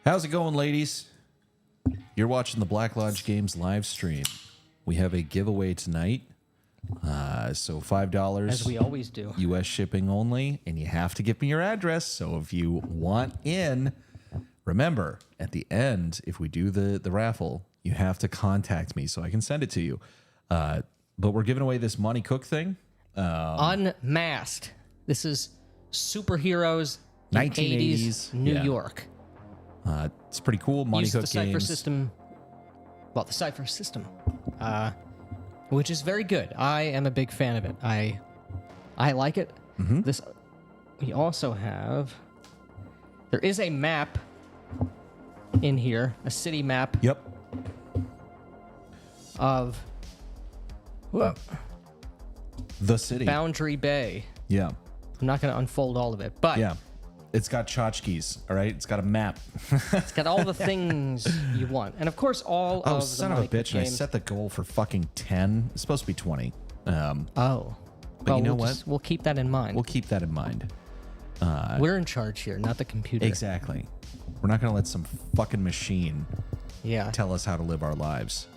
How's it going, ladies? You're watching the Black Lodge Games live stream. We have a giveaway tonight. So $5. As we always do. U.S. shipping only, and you have to give me your address. So if you want in, remember, at the end, if we do the raffle, you have to contact me so I can send it to you. But we're giving away this Monty Cook thing. Unmasked. This is superheroes in 1980s, New yeah. York. It's pretty cool. Monty Use Cook the Cipher games. system. Well, the Cipher system, which is very good. I am a big fan of it. I like it. Mm-hmm. This we also have. There is a map in here, a city map Yep. of The city. Boundary Bay. Yeah. I'm not going to unfold all of it, but Yeah. It's got tchotchkes, all right? It's got a map. it's got all the things you want, and of course, all Oh, of the son of a Monty Cook bitch. And I games. set the goal for fucking 10. It's supposed to be 20. Oh, But well, you know we'll what? we'll keep that in mind. We'll keep that in mind. We're in charge here, not the computer. Exactly. We're not going to let some fucking machine Yeah, tell us how to live our lives.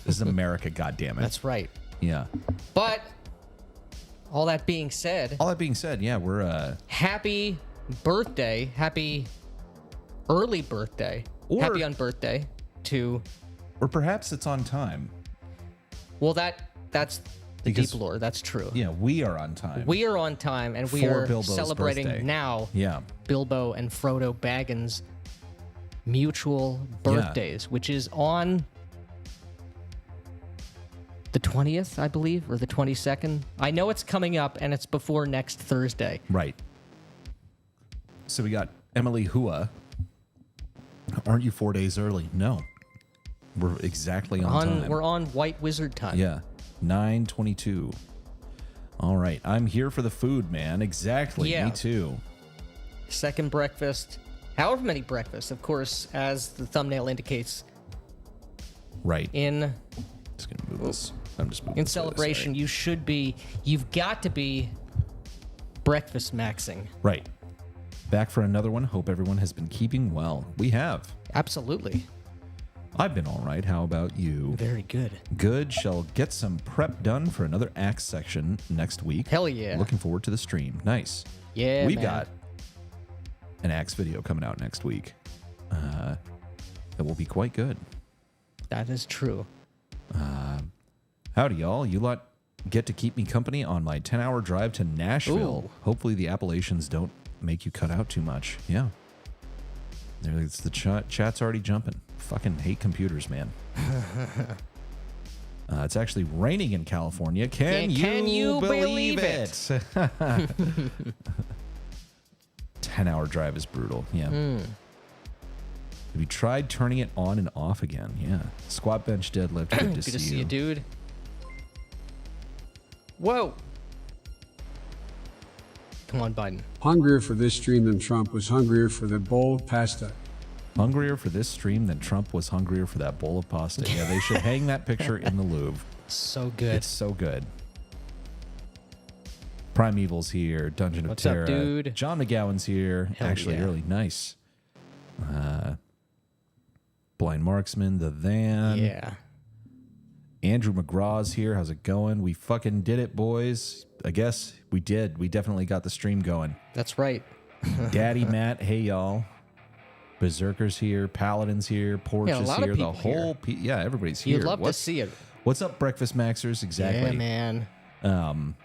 This is America, goddammit. that's right. Yeah. But all that being said, All that being said, yeah, we're happy birthday, happy early birthday, Or- happy on birthday to. or perhaps it's on time. Well, that's the Because- deep lore. That's true. Yeah, we are on time. We are on time, and we For are Bilbo's celebrating birthday. now. Yeah. Bilbo and Frodo Baggins' mutual birthdays, which is on the 20th, I believe, or the 22nd. I know it's coming up, and it's before next Thursday. Right. So we got Emily Hua. Aren't you 4 days early? No. We're exactly on time. We're on White Wizard time. Yeah. 9:22. All right. I'm here for the food, man. Exactly. Yeah. Me too. Second breakfast, however many breakfasts, of course, as the thumbnail indicates, Right. in Just gonna move this. I'm just moving in this way, celebration, you've got to be breakfast maxing. sorry. Right. Back for another one. Hope everyone has been keeping well. We have. Absolutely. I've been all right. How about you? Very good. Good. Shall get some prep done for another Axe section next week. Hell yeah. Looking forward to the stream. Nice. Yeah, We've man. got an Axe video coming out next week. That will be quite good. That is true. Howdy, y'all. You lot get to keep me company on my 10-hour drive to Nashville. Ooh. Hopefully the Appalachians don't make you cut out too much. Yeah. It's the chat's already jumping. Fucking hate computers, man. It's actually raining in California. Can you believe it? 10-hour drive is brutal. Yeah. Have you tried turning it on and off again? Yeah. Squat bench deadlift. Good to Good to see you. you, dude. Whoa. Come on, Biden. Hungrier for this stream than Trump was hungrier for the bowl of pasta. Hungrier for this stream than Trump was hungrier for that bowl of pasta. Yeah, they should hang that picture in the Louvre. So good. It's so good. Primeval's here. Dungeon What's of up, Terra. dude? John McGowan's here. Hell Actually, yeah. early. Nice. Blind Marksman, the Van. Yeah. Andrew McGraw's here. How's it going? We fucking did it, boys. I guess we did. We definitely got the stream going. That's right. Daddy Matt, hey y'all. Berserker's here. Paladin's here. Porch Yeah, a is lot of here. The people here. whole yeah, everybody's here. You'd love to What's- see it. What's up, Breakfast Maxers? Exactly. Yeah, man.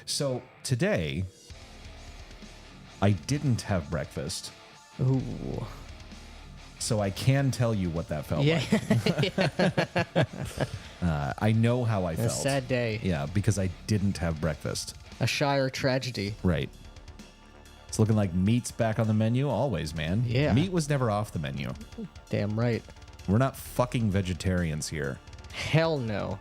So today, I didn't have breakfast, Ooh. so I can tell you what that felt Yeah. like. I know how I A felt. sad day. Yeah, because I didn't have breakfast. A Shire tragedy. Right. It's looking like meat's back on the menu always, man. Yeah. Meat was never off the menu. Damn right. We're not fucking vegetarians here. Hell no.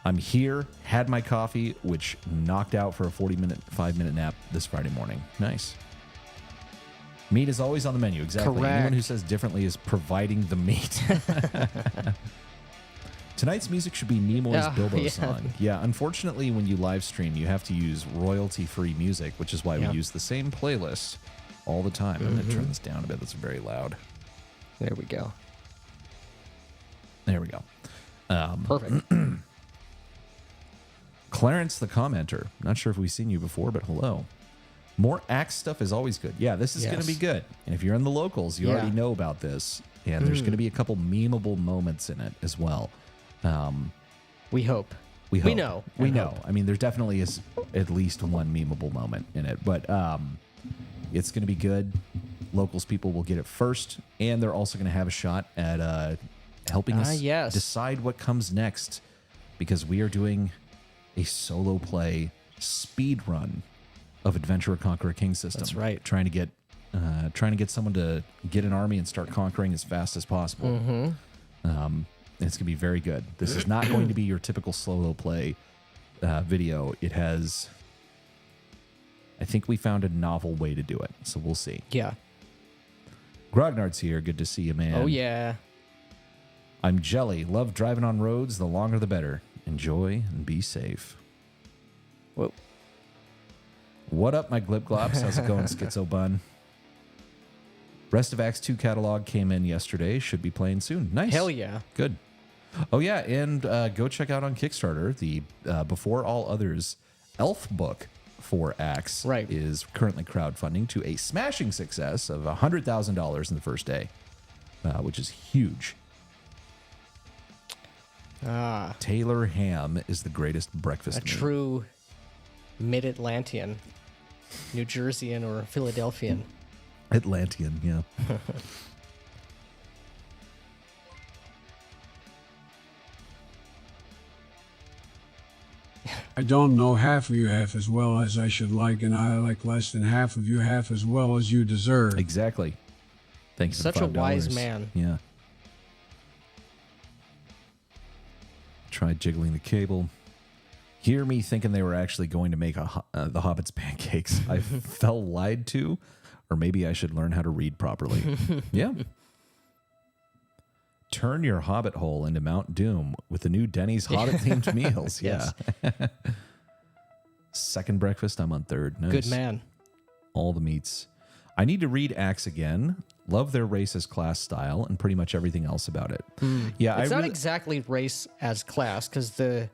I'm here, had my coffee, which knocked out for a 5-minute nap this Friday morning. Nice. Meat is always on the menu, exactly. Correct. Anyone who says differently is providing the meat. Tonight's music should be Nimoy's Bilbo yeah. song. Yeah, unfortunately, when you live stream, you have to use royalty-free music, which is why Yeah. we use the same playlist all the time. I'm going to turn this down a bit. That's very loud. There we go. There we go. Perfect. Clarence the commenter. Not sure if we've seen you before, but hello. More Axe stuff is always good. Yeah, this is going to be good. And if you're in the locals, you already know about this. And there's going to be a couple memeable moments in it as well. We hope. We hope. We know. We know. I mean, there definitely is at least one memeable moment in it. But it's going to be good. Locals people will get it first. And they're also going to have a shot at helping us decide what comes next. Because we are doing a solo play speed run of Adventurer Conqueror King system. That's right. Trying to get someone to get an army and start conquering as fast as possible. And it's going to be very good. This is not going to be your typical solo play video. It has, I think we found a novel way to do it. So we'll see. Yeah. Grognard's here. Good to see you, man. Oh, yeah. I'm Jelly. Love driving on roads. The longer the better. Enjoy and be safe. Whoa. What up, my glip-glops? How's it going, Schizo Bun? Rest of Acts 2 catalog came in yesterday. Should be playing soon. Nice. Hell yeah. Good. Oh, yeah, and go check out on Kickstarter the Before All Others elf book for Acts is currently crowdfunding to a smashing success of $100,000 in the first day, which is huge. Taylor Ham is the greatest breakfast meat. True Mid-Atlantean, New Jerseyan, or Philadelphian. Atlantean, yeah. I don't know half of you half as well as I should like, and I like less than half of you half as well as you deserve. Exactly. Thank you for Such a $5. wise man. Yeah. Tried jiggling the cable. Hear me thinking they were actually going to make the Hobbit's pancakes. I felt lied to, or maybe I should learn how to read properly. Yeah. Turn your Hobbit hole into Mount Doom with the new Denny's Hobbit-themed meals. Yeah. Second breakfast, I'm on third. Nice. Good man. All the meats. I need to read Axe again. Love their race as class style and pretty much everything else about it. Yeah, it's not exactly race as class, because the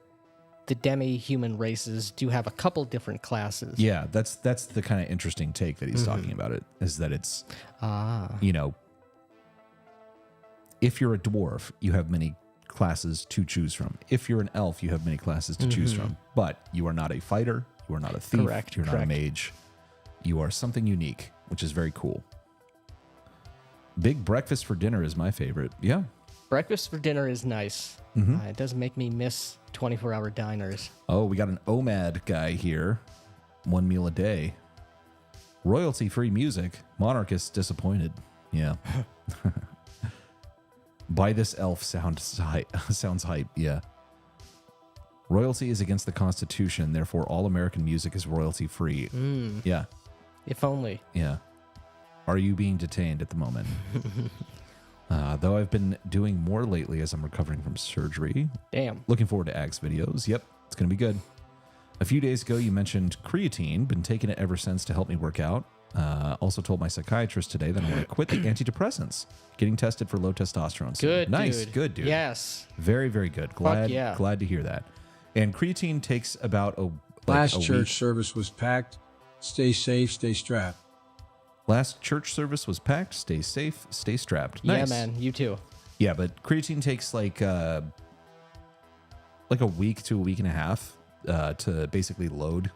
demi-human races do have a couple different classes. Yeah, that's the kind of interesting take that he's talking about it, is that it's, you know, if you're a dwarf, you have many classes to choose from. If you're an elf, you have many classes to choose from. But you are not a fighter, you are not a thief, you're not a mage. You are something unique, which is very cool. Big breakfast for dinner is my favorite. Yeah. Breakfast for dinner is nice. It does make me miss 24-hour diners. Oh, we got an OMAD guy here. One meal a day. Royalty-free music. Monarchist disappointed. Yeah. Buy this elf sounds hype. Yeah. Royalty is against the Constitution. Therefore, all American music is royalty-free. Yeah. If only. Yeah. Are you being detained at the moment? Though I've been doing more lately as I'm recovering from surgery. Damn. Looking forward to Axe videos. Yep, it's going to be good. A few days ago, you mentioned creatine. Been taking it ever since to help me work out. Also told my psychiatrist today that I'm going to quit the antidepressants. Getting tested for low testosterone. So good, nice, dude. Good, dude. Yes. Very, very good. Glad to hear that. And creatine takes about a Last church week. service was packed. Stay safe, stay strapped. Last church service was packed. Stay safe, stay strapped. Nice. Yeah, man. You too. Yeah, but creatine takes like a week to a week and a half to basically load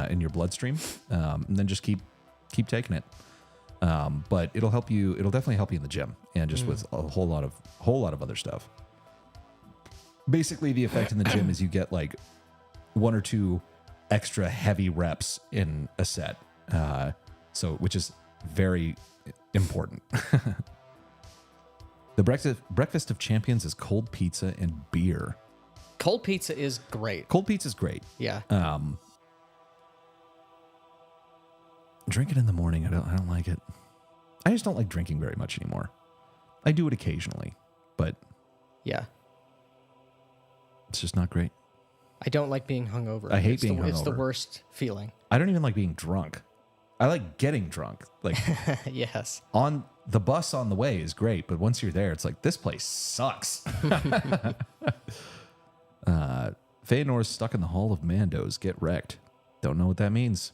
in your bloodstream, and then just keep taking it. But it'll help you. It'll definitely help you in the gym and just with a whole lot of other stuff. Basically, the effect in the gym is you get like 1 or 2 extra heavy reps in a set. Which is very important. The breakfast of champions is cold pizza and beer. Cold pizza is great. Cold pizza is great. Yeah. Drink it in the morning. I don't like it. I just don't like drinking very much anymore. I do it occasionally, but yeah, it's just not great. I don't like being hungover. I hate being hungover. It's the worst feeling. I don't even like being drunk. I like getting drunk. Like Yes. on the bus on the way is great, but once you're there, it's like this place sucks. Feanor's stuck in the Hall of Mandos. Get wrecked. Don't know what that means.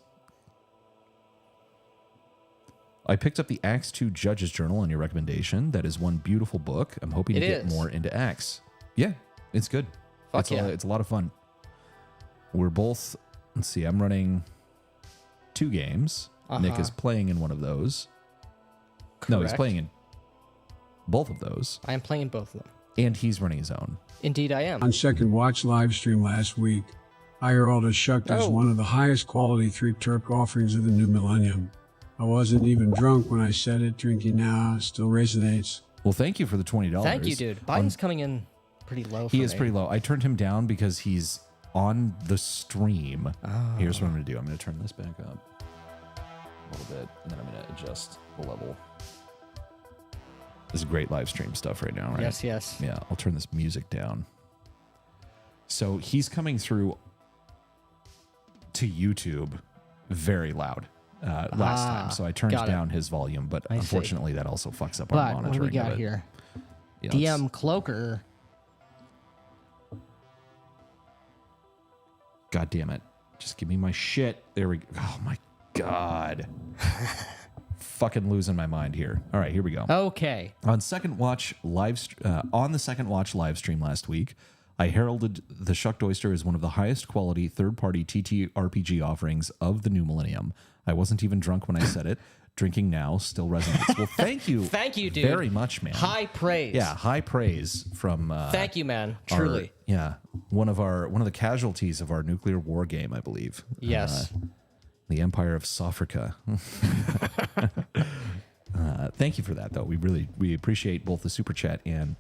I picked up the Acts 2 Judge's Journal on your recommendation. That is one beautiful book. I'm hoping to get more into Acts. Yeah, it's good. It's a lot of fun. We're both, let's see, I'm running 2 games. Nick is playing in one of those. Correct. No, he's playing in both of those. I am playing both of them. And he's running his own. Indeed, I am. On Second Watch live stream last week, I heralded as shucked as one of the highest quality 3 Turk offerings of the new millennium. I wasn't even drunk when I said it. Drinking now still resonates. Well, thank you for the $20. Thank you, dude. Biden's coming in pretty low for He is me. pretty low. I turned him down because he's on the stream. Oh. Here's what I'm going to do. I'm going to turn this back up a little bit, and then I'm going to adjust the level. This is great live stream stuff right now, right? Yes, yes. Yeah, I'll turn this music down. So he's coming through to YouTube very loud last time. So I turned down his volume, but unfortunately that also fucks up our But monitoring. what do we got of it. here? Yeah, DM Cloaker. God damn it. Just give me my shit. There we go. Oh my God. Fucking losing my mind here. All right, here we go. Okay. On the Second Watch live stream last week, I heralded the Shucked Oyster as one of the highest quality third-party TTRPG offerings of the new millennium. I wasn't even drunk when I said it. Drinking now still resonates. Well, thank you. Thank you, dude. Very much, man. High praise. Yeah, high praise from Thank you, man. Truly. one of the casualties of our nuclear war game, I believe. Yes. The Empire of Sofrica. Thank you for that, though. We appreciate both the super chat and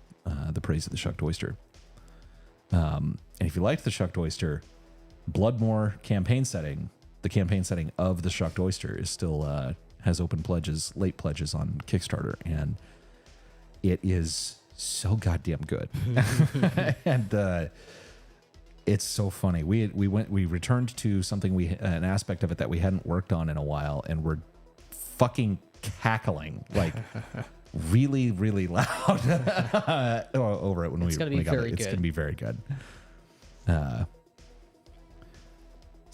the praise of the Shucked Oyster. And if you liked the Shucked Oyster, Bloodmore campaign setting, the campaign setting of the Shucked Oyster is still has open pledges, late pledges on Kickstarter, and it is so goddamn good. And it's so funny. We returned to something an aspect of it that we hadn't worked on in a while, and we're fucking cackling like really, really loud over it when we got it. It's going to be very good.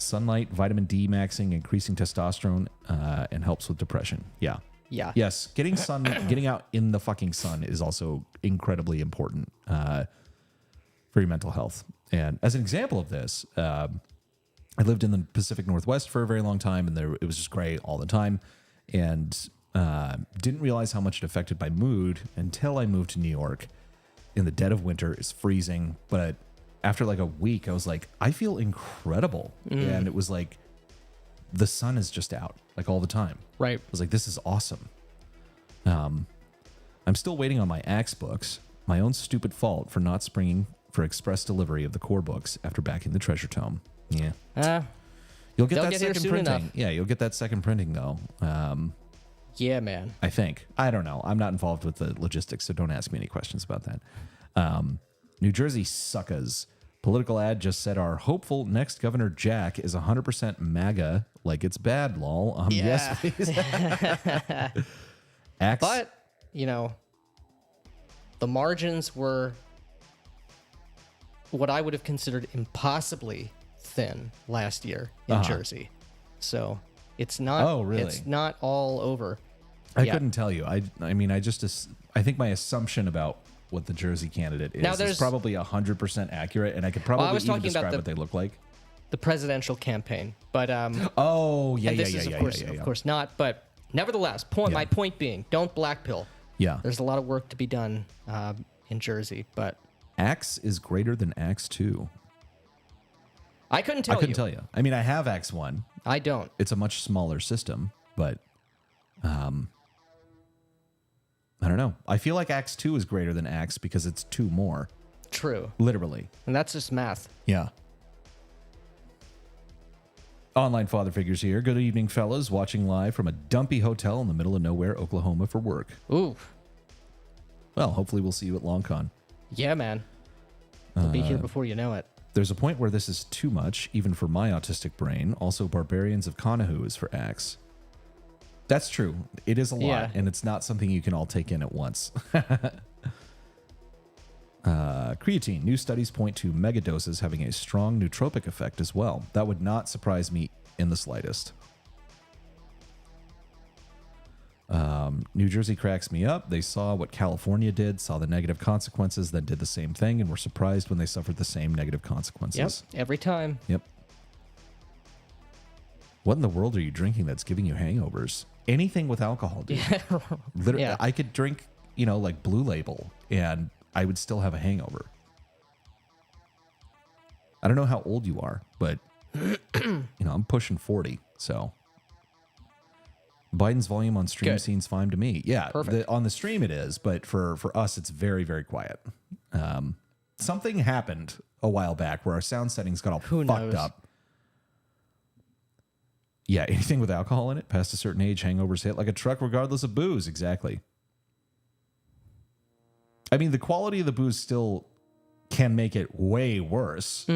Sunlight, vitamin D maxing, increasing testosterone, and helps with depression. Yeah. Yeah. Yes. Getting out in the fucking sun is also incredibly important for your mental health. And as an example of this, I lived in the Pacific Northwest for a very long time, and it was just gray all the time, and didn't realize how much it affected my mood until I moved to New York. In the dead of winter, it's freezing, but after like a week, I was like, I feel incredible. And it was like, the sun is just out like all the time. Right. I was like, this is awesome. I'm still waiting on my Axe books. My own stupid fault for not springing for express delivery of the core books after backing the treasure tome. Yeah. You'll get that second printing. Enough. Yeah, you'll get that second printing though. Yeah, man. I think. I don't know. I'm not involved with the logistics, so don't ask me any questions about that. New Jersey suckers. Political ad just said our hopeful next Governor Jack is 100% MAGA, like it's bad, lol. Yes, please. Axe. But, the margins were what I would have considered impossibly thin last year in Jersey. So it's not. Oh, really? It's not all over. I couldn't tell you. I mean, I think my assumption about what the Jersey candidate is probably 100% accurate, and I could probably even describe what they look like. The presidential campaign, but of course not. But nevertheless, my point being, don't blackpill. Yeah, there's a lot of work to be done in Jersey, but Axe is greater than Axe 2. I couldn't tell you. I mean, I have Axe 1. I don't. It's a much smaller system, but I don't know. I feel like Axe 2 is greater than Axe because it's 2 more. True. Literally. And that's just math. Yeah. Online father figures here. Good evening, fellas. Watching live from a dumpy hotel in the middle of nowhere, Oklahoma for work. Ooh. Well, hopefully we'll see you at LongCon. Yeah, man. We'll be here before you know it. There's a point where this is too much, even for my autistic brain. Also, Barbarians of Conahu is for Axe. That's true. It is a lot, Yeah. and it's not something you can all take in at once. Creatine. New studies point to megadoses having a strong nootropic effect as well. That would not surprise me in the slightest. New Jersey cracks me up. They saw what California did, saw the negative consequences, then did the same thing, and were surprised when they suffered the same negative consequences. Yep, every time. Yep. What in the world are you drinking that's giving you hangovers? Anything with alcohol, dude. Literally, Yeah. I could drink, like Blue Label, and I would still have a hangover. I don't know how old you are, but I'm pushing 40, so Biden's volume on stream Good. seems fine to me. Yeah, Perfect. on the stream it is, but for us it's very, very quiet. Something happened a while back where our sound settings got all Who fucked knows? up. Yeah, anything with alcohol in it, past a certain age, hangovers hit like a truck regardless of booze. Exactly. I mean, the quality of the booze still can make it way worse.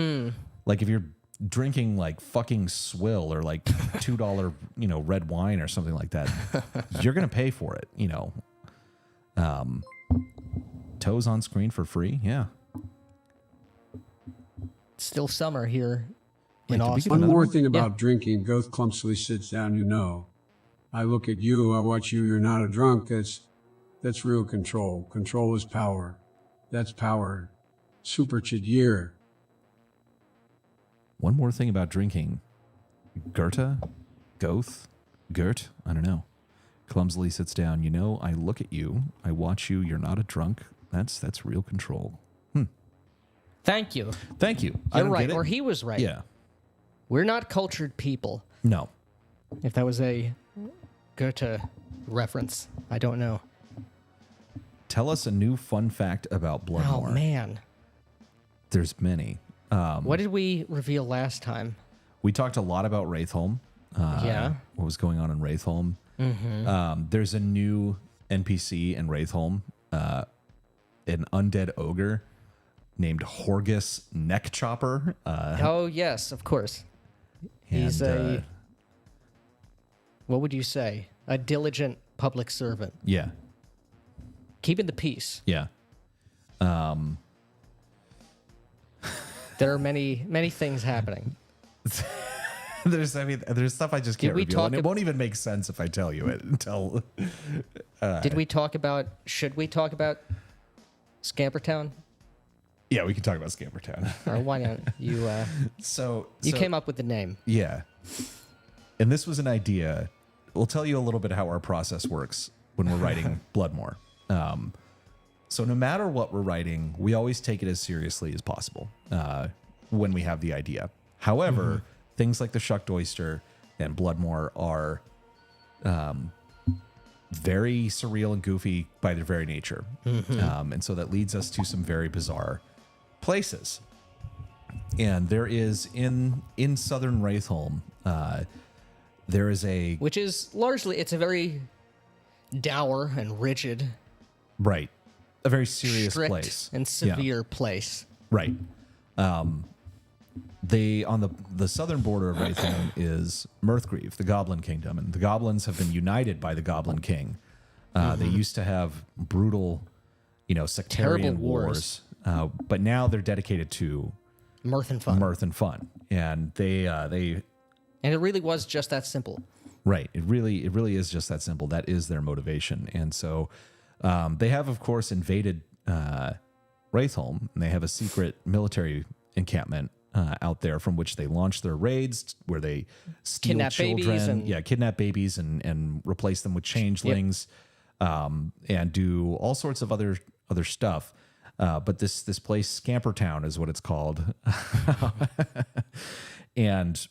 Like if you're drinking like fucking swill or like $2, red wine or something like that, you're going to pay for it, Toes on screen for free. Yeah. Still summer here in Wait, did we Austin. get One another more one? thing about drinking. Goth clumsily sits down, I look at you, I watch you, you're not a drunk. That's real control. Control is power. That's power. Super Chidyer. One more thing about drinking. Goethe? Goth? Gert? I don't know. Clumsily sits down. I look at you. I watch you. You're not a drunk. That's real control. Thank you. Thank you. I You're don't right, get it. or he was right. Yeah. We're not cultured people. No. If that was a Goethe reference, I don't know. Tell us a new fun fact about Oh, Bloodmore. man. There's many. What did we reveal last time? We talked a lot about Wraithholm. Yeah. What was going on in Wraithholm. There's a new NPC in Wraithholm, an undead ogre named Horgus Neckchopper. Oh, yes, of course. He's and, what would you say? A diligent public servant. yeah. Keeping the peace. Yeah. There are many, many things happening. There's stuff I just Did can't we reveal, talk and it ab- won't even make sense if I tell you it until. Should we talk about Scampertown? Yeah, we can talk about Scampertown. Or why not? You So came up with the name. Yeah. And this was an idea. We'll tell you a little bit how our process works when we're writing Bloodmore. So no matter what we're writing, we always take it as seriously as possible when we have the idea. However, things like the Shucked Oyster and Bloodmore are very surreal and goofy by their very nature. And so that leads us to some very bizarre places. And there is in Southern Wraithholm, there is a Which is largely, it's a very dour and rigid, a very serious strict place and Yeah. severe place. Right. They on the southern border of Wraithholm is Mirthgrieve, the Goblin Kingdom, and the goblins have been united by the Goblin King. They used to have brutal, sectarian Terrible wars. but now they're dedicated to Mirth and fun. mirth and fun, and they And it really was just that simple. Right. It really is just that simple. That is their motivation. And so they have, of course, invaded Wraithholm, and they have a secret military encampment out there from which they launch their raids, where they steal Kidnap children, babies and- kidnap babies and replace them with changelings, and do all sorts of other stuff. But this place, Scampertown, is what it's called, and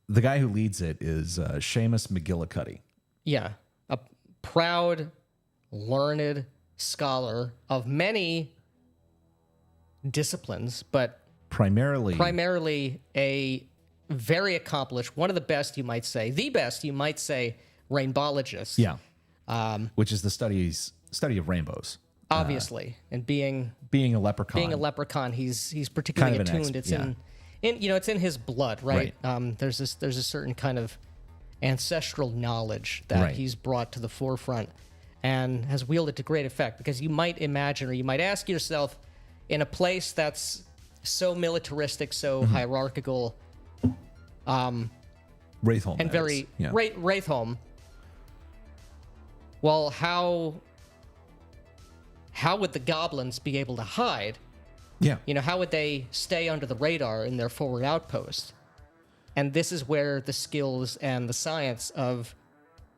the guy who leads it is Seamus McGillicuddy. Yeah. A proud, learned scholar of many disciplines, but primarily a very accomplished, one of the best, you might say, the best, you might say, rainbologist. Yeah. Which is the study of rainbows. Obviously. And being Being a leprechaun. he's particularly Kind of an attuned. expert, It's in it's in his blood, right? Right. There's a certain kind of ancestral knowledge that he's brought to the forefront and has wielded to great effect. Because you might imagine, or you might ask yourself, in a place that's so militaristic, so hierarchical, Wraithholm, and very Wraithholm. Well, how would the goblins be able to hide? Yeah. You know, how would they stay under the radar in their forward outpost? And this is where the skills and the science of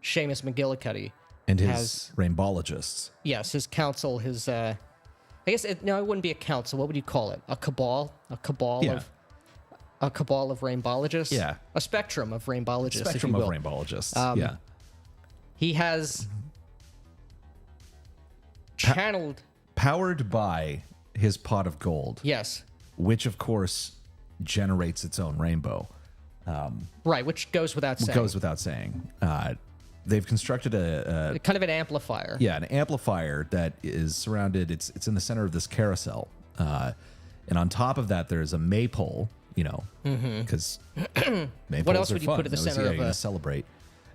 Seamus McGillicuddy and his rainbologists. Yes, his council, his I guess it wouldn't be a council. What would you call it? A cabal? A cabal of rainbologists? Yeah. A spectrum of rainbologists. Spectrum of rainbologists. Yeah. He has channeled, powered by his pot of gold. Yes. Which of course generates its own rainbow. Right, which goes without saying. They've constructed a kind of an amplifier. Yeah, an amplifier that is surrounded. It's in the center of this carousel, and on top of that, there's a maypole. You know, because maypoles what else are would you fun. put at the center of a celebrate?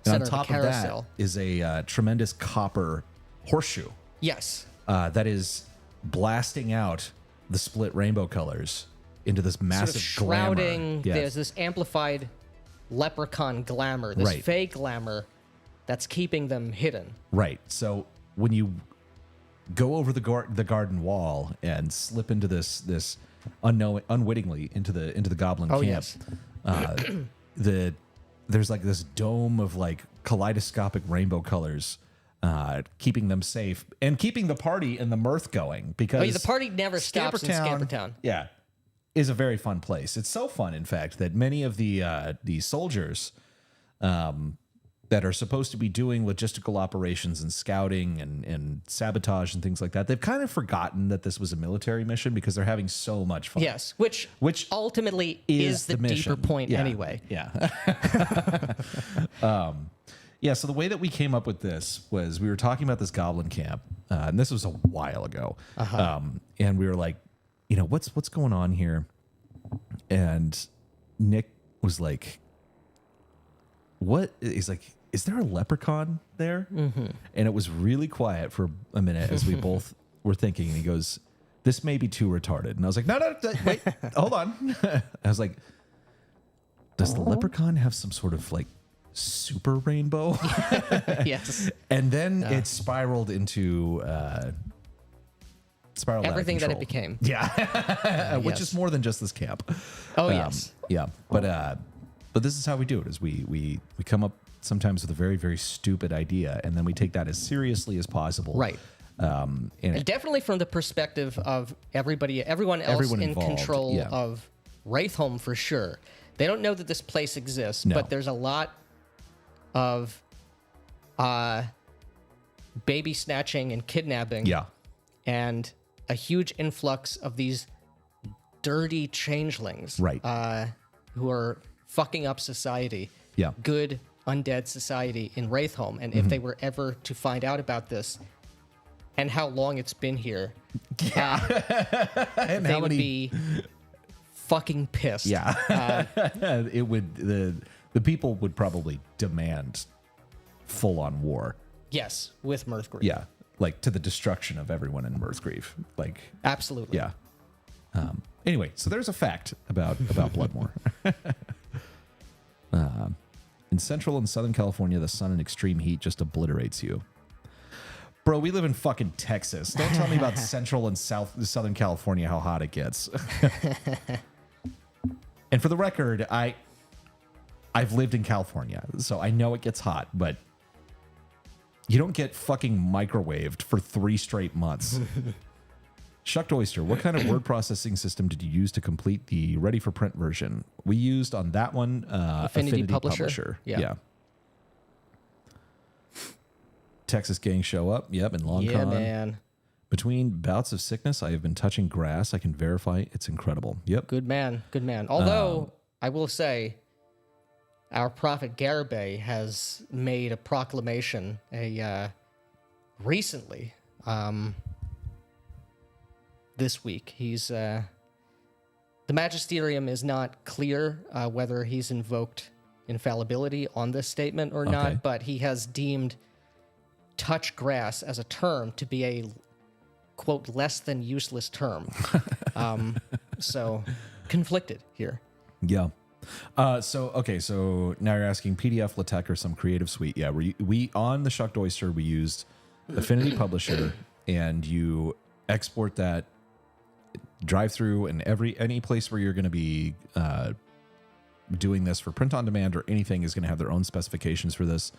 And on top of that is a tremendous copper horseshoe. Yes, that is blasting out the split rainbow colors into this massive sort of shrouding. Glamour. There's this amplified leprechaun glamour, this fake glamour that's keeping them hidden. Right. So when you go over the garden wall and slip into this unwittingly into the goblin camp, yes. There's like this dome of like kaleidoscopic rainbow colors. Keeping them safe and keeping the party and the mirth going, because the party never stops in Scampertown. Yeah, is a very fun place. It's so fun, in fact, that many of the soldiers that are supposed to be doing logistical operations and scouting and sabotage and things like that, they've kind of forgotten that this was a military mission because they're having so much fun. Yes, which ultimately is the deeper point anyway. Yeah. Yeah, so the way that we came up with this was we were talking about this goblin camp, and this was a while ago. And we were like, you know, what's going on here? And Nick was like, what? He's like, is there a leprechaun there? And it was really quiet for a minute as we both were thinking. And he goes, this may be too retarded. And I was like, no, wait, hold on. I was like, does the leprechaun have some sort of like super rainbow? Yes. And then it spiraled into everything that it became. Yeah. Which is more than just this camp. Oh, yes. Yeah. But this is how we do it, is we come up sometimes with a very, very stupid idea, and then we take that as seriously as possible. Right. And definitely from the perspective of everyone else in involved, control of Wraithholm, for sure. They don't know that this place exists, but there's a lot of baby snatching and kidnapping. Yeah. And a huge influx of these dirty changelings. Right. Who are fucking up society. Yeah. Good undead society in Wraithholm. And if they were ever to find out about this and how long it's been here, and they would be fucking pissed. Yeah. It would, the people would probably demand full on war. Yes, with Mirthgrief. Yeah. Like to the destruction of everyone in Mirthgrief. Like, absolutely. Yeah. Anyway, so there's a fact about Bloodmore. In Central and Southern California, the sun in extreme heat just obliterates you. Bro, we live in fucking Texas. Don't tell me about Central and Southern California, how hot it gets. And for the record, I've lived in California, so I know it gets hot, but you don't get fucking microwaved for 3 straight months. Shucked Oyster, what kind of word processing system did you use to complete the ready for print version? We used on that one Affinity Publisher. Yeah. Texas gang show up. Yep, in Long Con. Yeah, man. Between bouts of sickness, I have been touching grass. I can verify it's incredible. Yep. Good man. Good man. Although, I will say, our prophet Garibay has made a proclamation recently, this week. He's the magisterium is not clear whether he's invoked infallibility on this statement or not, but he has deemed touch grass as a term to be a, quote, less than useless term. So conflicted here. Yeah. So now you're asking PDF, LaTeX, or some creative suite. Yeah, we on the Shucked Oyster, we used Affinity Publisher, and you export that drive through, and any place where you're going to be doing this for print on demand or anything is going to have their own specifications for this.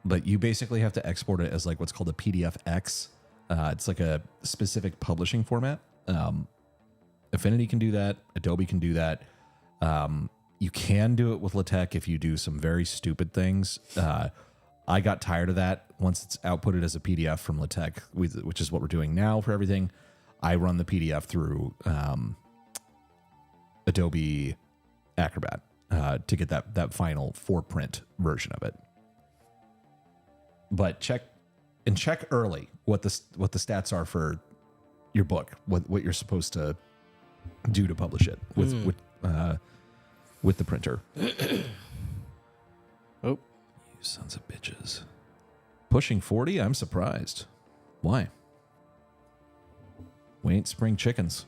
But you basically have to export it as like what's called a PDFX. It's like a specific publishing format. Affinity can do that. Adobe can do that. You can do it with LaTeX if you do some very stupid things. I got tired of that once it's outputted as a PDF from LaTeX, which is what we're doing now for everything. I run the PDF through Adobe Acrobat to get that final for-print version of it. But check early what the stats are for your book, what you're supposed to do to publish it with the printer. Oh, you sons of bitches! Pushing 40? I'm surprised. Why? We ain't spring chickens.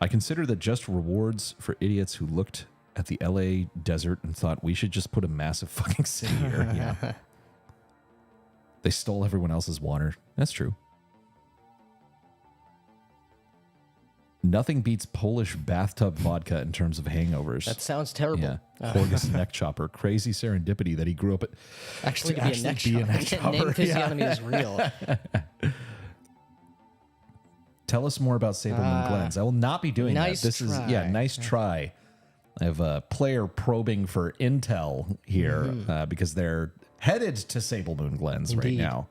I consider that just rewards for idiots who looked at the LA desert and thought we should just put a massive fucking city here. Yeah. They stole everyone else's water. That's true. Nothing beats Polish bathtub vodka in terms of hangovers. that sounds terrible. Yeah. Horgus neck chopper. Crazy serendipity that he grew up at. Actually, to be a neck chopper. Name physiognomy is real. Tell us more about Sablemoon Glens. I will not be doing nice that. This try. is nice try. I have a player probing for intel here because they're headed to Sablemoon Glens right now.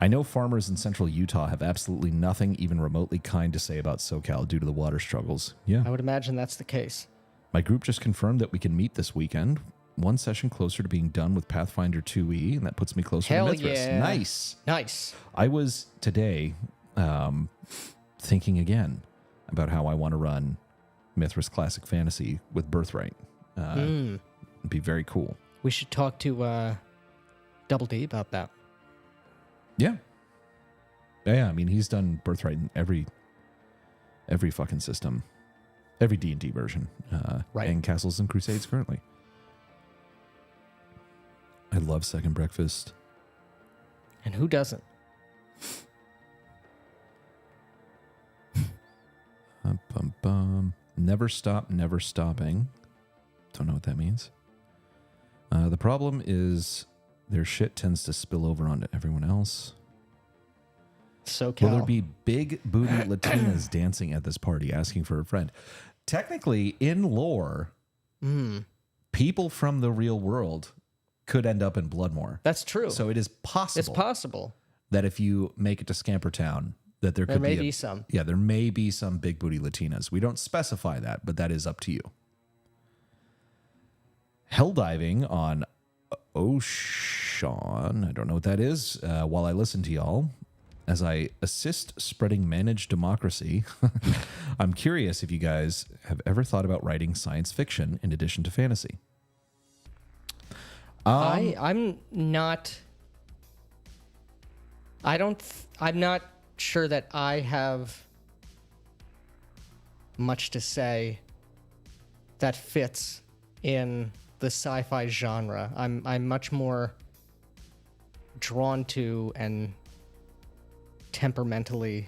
I know farmers in central Utah have absolutely nothing even remotely kind to say about SoCal due to the water struggles. Yeah. I would imagine that's the case. My group just confirmed that we can meet this weekend. One session closer to being done with Pathfinder 2e, and that puts me closer Hell to Mithras. yeah. Nice. I was today thinking again about how I want to run Mithras Classic Fantasy with Birthright. It'd be very cool. We should talk to Double D about that. Yeah. I mean, he's done Birthright in every fucking system, every D&D version, and Castles and Crusades currently. I love Second Breakfast. And who doesn't? Never stop, never stopping. Don't know what that means. The problem is their shit tends to spill over onto everyone else. SoCal. Will there be big booty Latinas dancing at this party asking for a friend? Technically, in lore, people from the real world could end up in Bloodmoor. That's true. So it is possible. It's possible that if you make it to Scampertown, that there could may be some. Yeah, there may be some big booty Latinas. We don't specify that, but that is up to you. Helldiving on Ocean. I don't know what that is. While I listen to y'all, as I assist spreading managed democracy, I'm curious if you guys have ever thought about writing science fiction in addition to fantasy. I'm not sure that I have much to say that fits in the sci-fi genre. I'm much more drawn to and temperamentally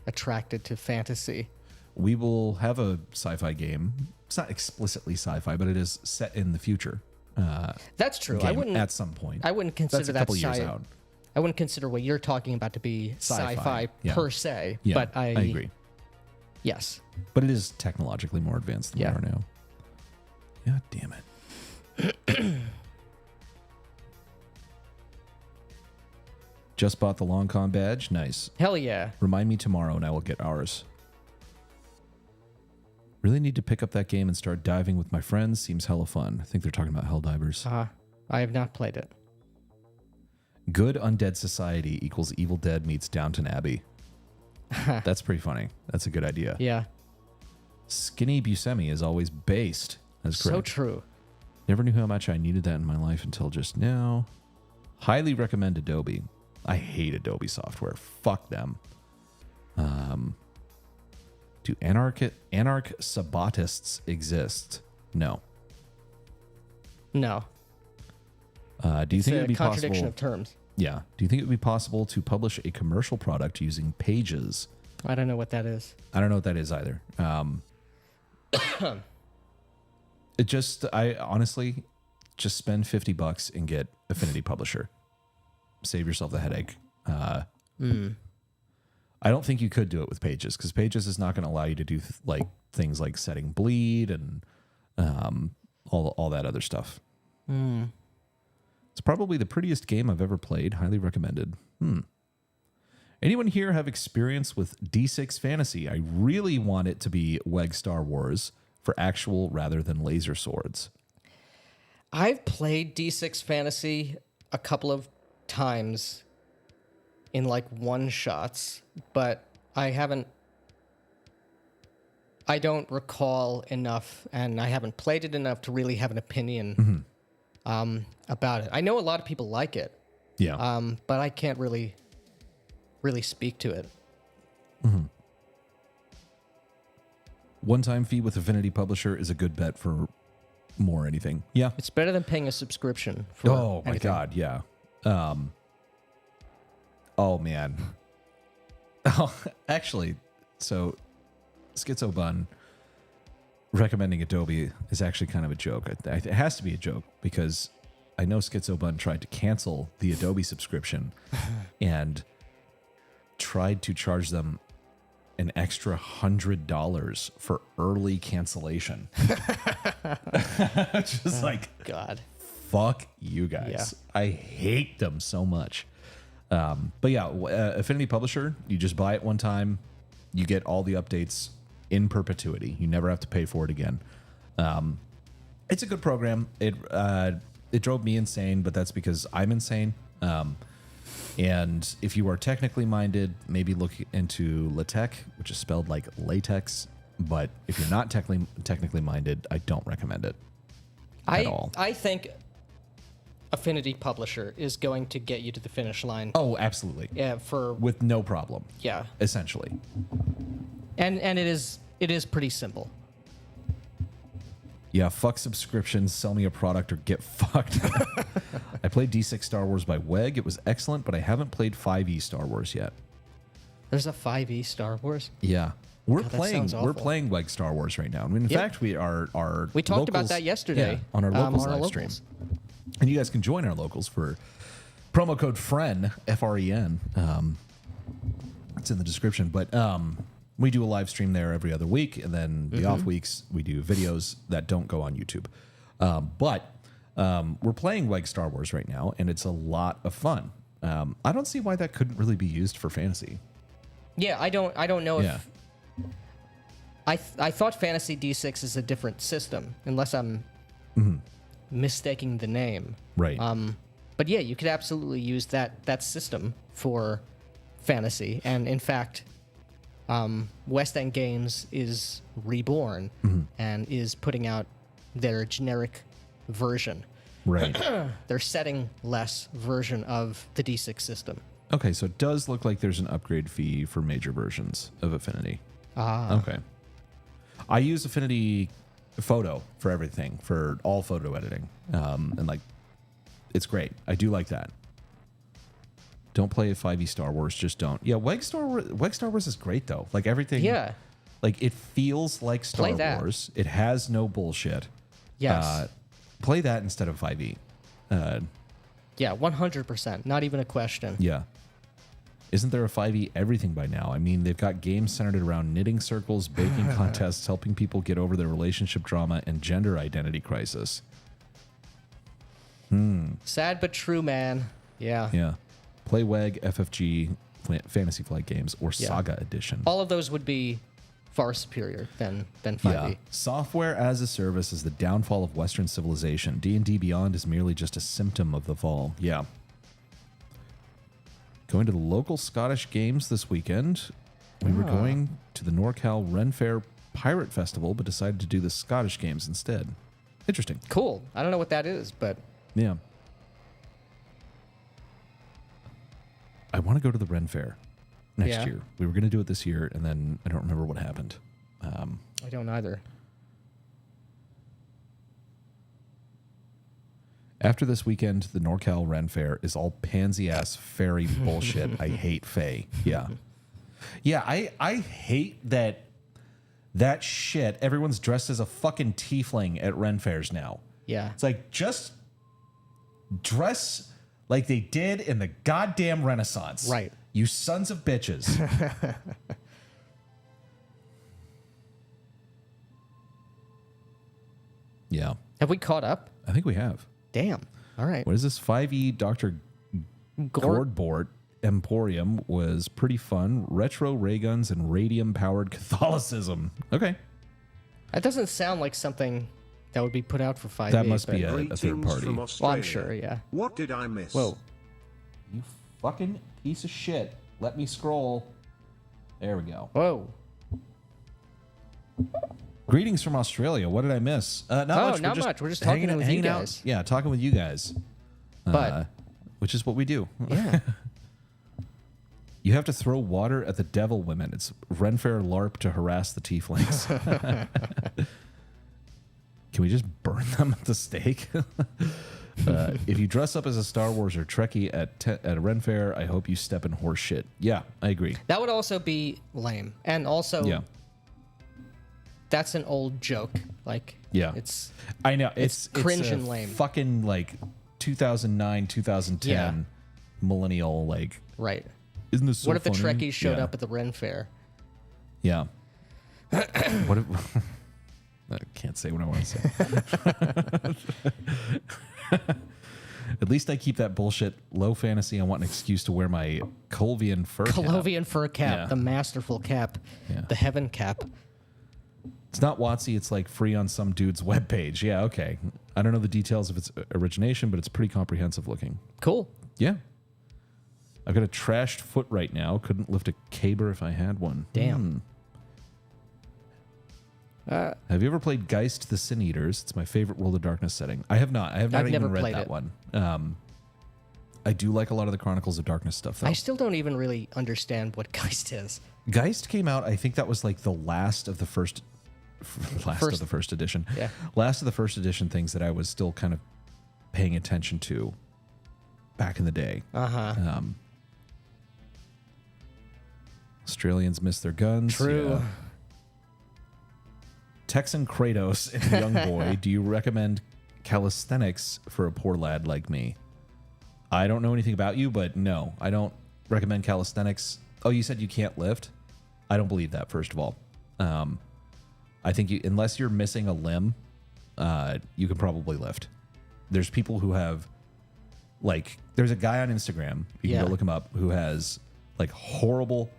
attracted to fantasy. We will have a sci-fi game. It's not explicitly sci-fi, but it is set in the future. That's true. I wouldn't at some point. I wouldn't consider That's a that couple years out. I wouldn't consider what you're talking about to be sci-fi per se. Yeah, but I agree. Yes. But it is technologically more advanced than we are now. God damn it. Just bought the Long Con badge. Nice. Hell yeah. Remind me tomorrow and I will get ours. Really need to pick up that game and start diving with my friends. Seems hella fun. I think they're talking about Helldivers. I have not played it. Good Undead Society equals Evil Dead meets Downton Abbey. That's pretty funny. That's a good idea. Yeah. Skinny Buscemi is always based. That's correct. So true. Never knew how much I needed that in my life until just now. Highly recommend Adobe. I hate Adobe software. Fuck them. Do anarch sabbatists exist? No. No. Do you think it would be contradiction possible? of terms? Yeah. Do you think it would be possible to publish a commercial product using Pages? I don't know what that is. I don't know what that is either. I honestly just spend $50 and get Affinity Publisher. Save yourself the headache. I don't think you could do it with Pages because Pages is not going to allow you to do things like setting bleed and all that other stuff. It's probably the prettiest game I've ever played. Highly recommended. Anyone here have experience with D6 Fantasy? I really want it to be WEG Star Wars for actual rather than laser swords. I've played D6 Fantasy a couple of times in like one-shots, but I don't recall enough, and I haven't played it enough to really have an opinion about it. I know a lot of people like it, but I can't really speak to it. One-time fee with Affinity Publisher is a good bet for more anything. Yeah. It's better than paying a subscription for Oh, my anything. God, yeah. Oh, man. Oh, actually, so Schizo Bun recommending Adobe is actually kind of a joke. It has to be a joke because I know Schizo Bun tried to cancel the Adobe subscription and tried to charge them an extra $100 for early cancellation. Just like, God, fuck you guys. Yeah. I hate them so much. But yeah, Affinity Publisher, you just buy it one time. You get all the updates in perpetuity. You never have to pay for it again. It's a good program. It drove me insane, but that's because I'm insane. And if you are technically minded, maybe look into LaTeX, which is spelled like latex. But if you're not technically minded, I don't recommend it at all. I think Affinity Publisher is going to get you to the finish line. Oh, absolutely. Yeah, with no problem. Yeah. Essentially. And it is pretty simple. Yeah, fuck subscriptions, sell me a product or get fucked. I played D6 Star Wars by WEG. It was excellent, but I haven't played 5e Star Wars yet. There's a 5e Star Wars? Yeah. We're playing WEG Star Wars right now. I mean, in fact, we talked about that yesterday on our locals live stream. And you guys can join our locals for promo code FREN, F-R-E-N. It's in the description, but we do a live stream there every other week, and then the off weeks we do videos that don't go on YouTube. But we're playing WEG Star Wars right now, and it's a lot of fun. I don't see why that couldn't really be used for fantasy. Yeah, I don't know if I thought Fantasy D6 is a different system, unless I'm mistaking the name. Right. But yeah, you could absolutely use that system for fantasy, and in fact, West End Games is reborn and is putting out their generic version. Right. Their setting less version of the D6 system. Okay, so it does look like there's an upgrade fee for major versions of Affinity. Okay. I use Affinity Photo for everything, for all photo editing. And like, it's great. I do like that. Don't play a 5e Star Wars, just don't. Yeah, WEG Star Wars is great though. Like everything. Yeah. Like it feels like Star Wars. It has no bullshit. Yes. Play that instead of 5e. Yeah, 100%. Not even a question. Yeah. Isn't there a 5e everything by now? I mean, they've got games centered around knitting circles, baking contests, helping people get over their relationship drama, and gender identity crisis. Sad but true, man. Yeah. Yeah. Play WEG, FFG, Fantasy Flight Games, or Saga Edition. All of those would be far superior than 5e. Yeah. Software as a service is the downfall of Western civilization. D&D Beyond is merely just a symptom of the fall. Yeah. Going to the local Scottish games this weekend. We were going to the NorCal Ren Fair pirate festival, but decided to do the Scottish games instead. Interesting. Cool. I don't know what that is, but Yeah. I want to go to the Ren Fair next year. We were going to do it this year, and then I don't remember what happened. I don't either. After this weekend, the NorCal Ren Fair is all pansy-ass fairy bullshit. I hate Fae. Yeah. Yeah, I hate that shit. Everyone's dressed as a fucking tiefling at Ren Fairs now. Yeah. It's like, just dress like they did in the goddamn Renaissance. Right. You sons of bitches. Yeah. Have we caught up? I think we have. Damn. All right. What is this? 5e Dr. Gordbort Emporium was pretty fun. Retro ray guns and radium-powered Catholicism. Okay. That doesn't sound like something that would be put out for 5e. That must but- be a third party. From Well, I'm Australia. sure, yeah. What did I miss? Whoa. You fucking piece of shit. Let me scroll. There we go. Whoa. Greetings from Australia. What did I miss? Not much. not much. We're just talking with you out. guys. Yeah, talking with you guys. But- which is what we do. Yeah. You have to throw water at the devil women. It's Ren Fair LARP to harass the tieflings. Can we just burn them at the stake? If you dress up as a Star Wars or Trekkie at a Ren Fair, I hope you step in horse shit. Yeah, I agree. That would also be lame. And also, Yeah. that's an old joke. Like, Yeah. it's I know. It's cringe and lame. Fucking like 2009, 2010 Yeah. millennial, like, right. isn't this so What if the funny? Trekkies showed Yeah. up at the Ren Fair? Yeah. What if... I can't say what I want to say. At least I keep that bullshit low fantasy. I want an excuse to wear my Colvian fur cap. Colovian fur cap, Yeah. the masterful cap, Yeah. the heaven cap. It's not WotC. It's like free on some dude's webpage. Yeah, okay. I don't know the details of its origination, but it's pretty comprehensive looking. Cool. Yeah. I've got a trashed foot right now. Couldn't lift a caber if I had one. Damn. Have you ever played Geist the Sin Eaters? It's my favorite World of Darkness setting. I have not. I have not I've even never read played that it. one. I do like a lot of the Chronicles of Darkness stuff, though. I still don't even really understand what Geist is. Geist came out, I think that was like the last of the first of the first edition. Yeah. Last of the first edition things that I was still kind of paying attention to back in the day. Uh-huh. Australians miss their guns. True. Yeah. Texan Kratos and Young Boy, do you recommend calisthenics for a poor lad like me? I don't know anything about you, but no, I don't recommend calisthenics. Oh, you said you can't lift? I don't believe that, first of all. I think unless you're missing a limb, you can probably lift. There's people who have, like, there's a guy on Instagram, you can Yeah. go look him up, who has, like, horrible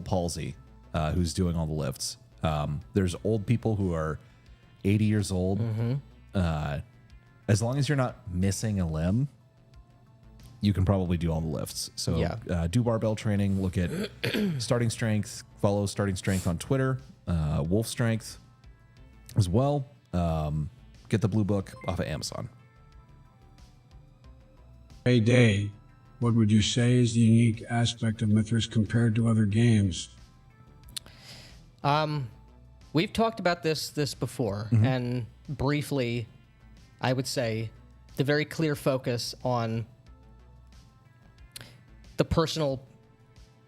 palsy, who's doing all the lifts. There's old people who are 80 years old. As long as you're not missing a limb, you can probably do all the lifts. So Yeah. do barbell training, look at Starting Strength, follow Starting Strength on Twitter, Wolf Strength as well. Get the blue book off of Amazon. Bday, what would you say is the unique aspect of Mithras compared to other games? We've talked about this before, and briefly, I would say the very clear focus on the personal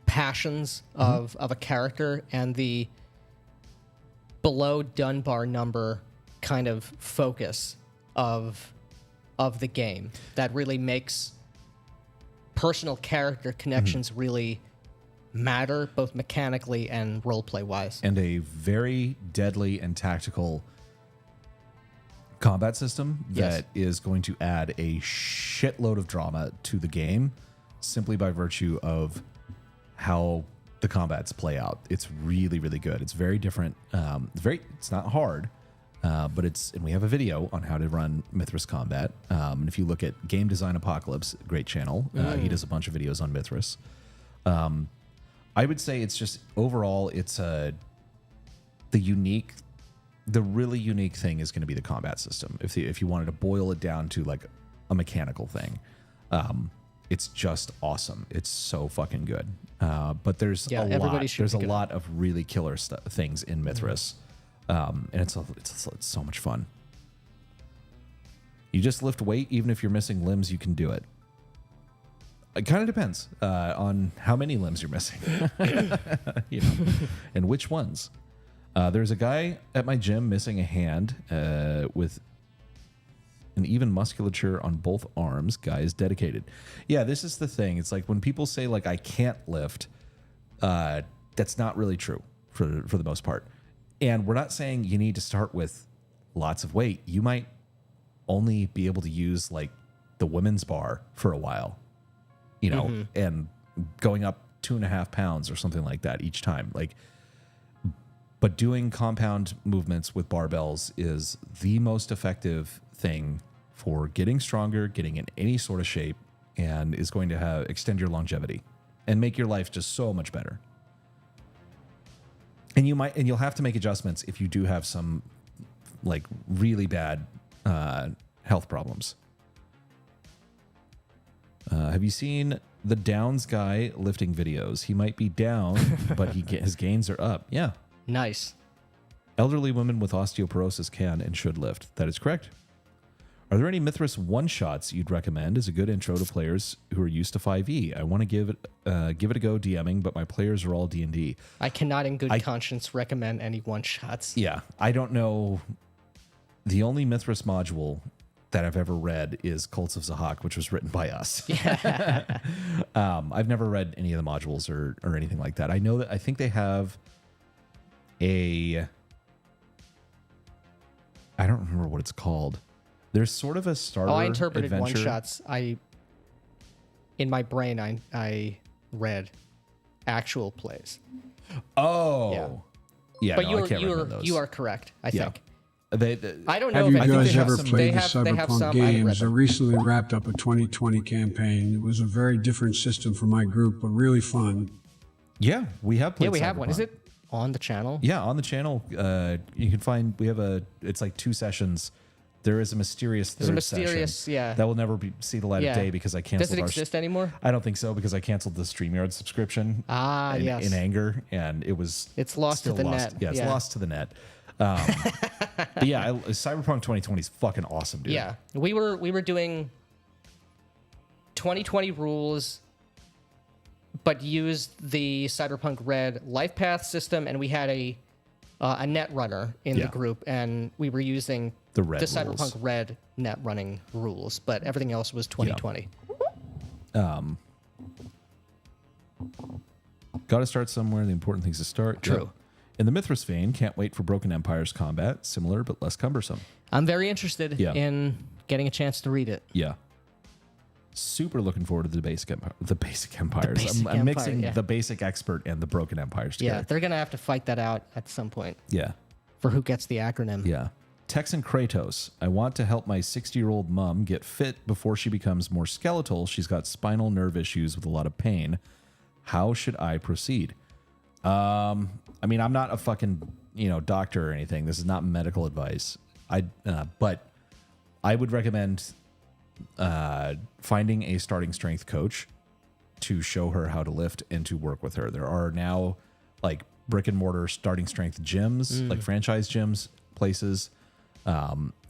passions of a character and the below Dunbar number kind of focus of the game that really makes personal character connections really matter, both mechanically and roleplay wise. And a very deadly and tactical combat system that is going to add a shitload of drama to the game simply by virtue of how the combats play out. It's really, really good. It's very different. It's not hard, but and we have a video on how to run Mithras combat. And if you look at Game Design Apocalypse, great channel, he does a bunch of videos on Mithras. I would say it's just overall, it's a the really unique thing is going to be the combat system. If you wanted to boil it down to like a mechanical thing, it's just awesome. It's so fucking good. But there's a lot of really killer things in Mithras, and it's so much fun. You just lift weight, even if you're missing limbs, you can do it. It kind of depends on how many limbs you're missing, and which ones. There's a guy at my gym missing a hand with an even musculature on both arms. Guy is dedicated. Yeah, this is the thing. It's like when people say like I can't lift, that's not really true for the most part. And we're not saying you need to start with lots of weight. You might only be able to use like the women's bar for a while, and going up 2.5 pounds or something like that each time. But doing compound movements with barbells is the most effective thing for getting stronger, getting in any sort of shape, and is going to extend your longevity and make your life just so much better. And you'll have to make adjustments if you do have some like really bad health problems. Have you seen the Downs guy lifting videos? He might be down, but his gains are up. Yeah. Nice. Elderly women with osteoporosis can and should lift. That is correct. Are there any Mithras one-shots you'd recommend as a good intro to players who are used to 5e? I want to give it a go DMing, but my players are all D&D. I cannot in good conscience recommend any one-shots. Yeah, I don't know. The only Mithras module that I've ever read is Cults of Zahak, which was written by us. Yeah. I've never read any of the modules or anything like that. I know that I think they have I don't remember what it's called. There's sort of a starter I interpreted adventure. one-shots. In my brain, I read actual plays. Oh. Yeah, but I can't remember those. you are correct, I think. I don't know have you if guys ever some, played the have some, Cyberpunk games? I recently wrapped up a 2020 campaign. It was a very different system for my group, but really fun. Yeah, we have played we have Cyberpunk. one. Is it on the channel? Yeah, on the channel. You can find, it's like 2 sessions. There is a mysterious third session. Yeah. That will never see the light of day because I canceled. Does it exist anymore? I don't think so because I canceled the StreamYard subscription. In anger, and it's lost to the net. Yeah, it's lost to the net. But yeah, Cyberpunk 2020 is fucking awesome, dude. Yeah, we were doing 2020 rules, but used the Cyberpunk Red life path system, and we had a net runner in the group, and we were using the Cyberpunk Red net running rules, but everything else was 2020. Got to start somewhere. The important thing's to start. True. Yep. In the Mithras vein, can't wait for Broken Empire's combat. Similar, but less cumbersome. I'm very interested in getting a chance to read it. Yeah. Super looking forward to the basic empires. I'm mixing the basic expert and the Broken Empires together. Yeah, they're going to have to fight that out at some point. Yeah. For who gets the acronym. Yeah. Texan Kratos. I want to help my 60-year-old mom get fit before she becomes more skeletal. She's got spinal nerve issues with a lot of pain. How should I proceed? I mean, I'm not a fucking, doctor or anything. This is not medical advice. But I would recommend finding a starting strength coach to show her how to lift and to work with her. There are now like brick and mortar starting strength gyms, like franchise gyms, places.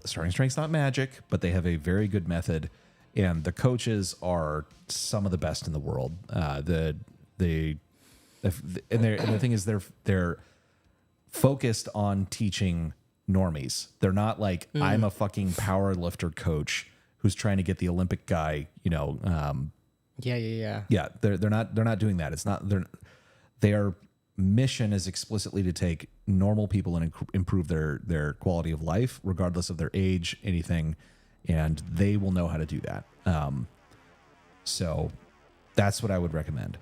Starting strength's not magic, but they have a very good method, and the coaches are some of the best in the world. The thing is they're focused on teaching normies. They're not like I'm a fucking power lifter coach who's trying to get the Olympic guy, Yeah. Yeah, they're not doing that. It's not their mission is explicitly to take normal people and improve their quality of life, regardless of their age, anything, and they will know how to do that. So that's what I would recommend.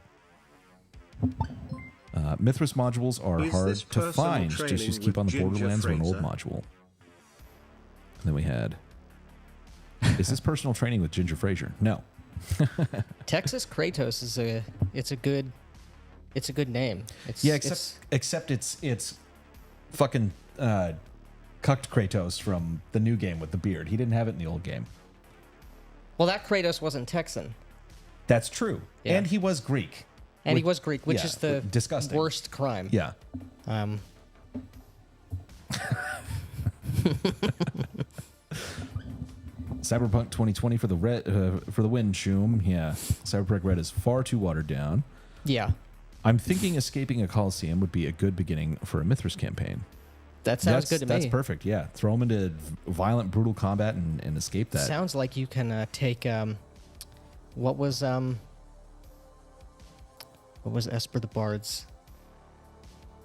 Mithras modules are hard to find. Just keep on the Borderlands or an old module. And then we had, is this personal training with Ginger Fraser? No. Texas Kratos is a good name. Except it's fucking cucked Kratos from the new game with the beard. He didn't have it in the old game. Well, that Kratos wasn't Texan. That's true. Yeah. And he was Greek. And he was Greek, which is the disgusting. worst crime. Yeah. Cyberpunk 2020 for the win, Shoom. Yeah. Cyberpunk Red is far too watered down. Yeah. I'm thinking escaping a Coliseum would be a good beginning for a Mithras campaign. That sounds good to me. That's perfect. Yeah. Throw them into violent, brutal combat and escape that. Sounds like you can take what was Esper the Bard's?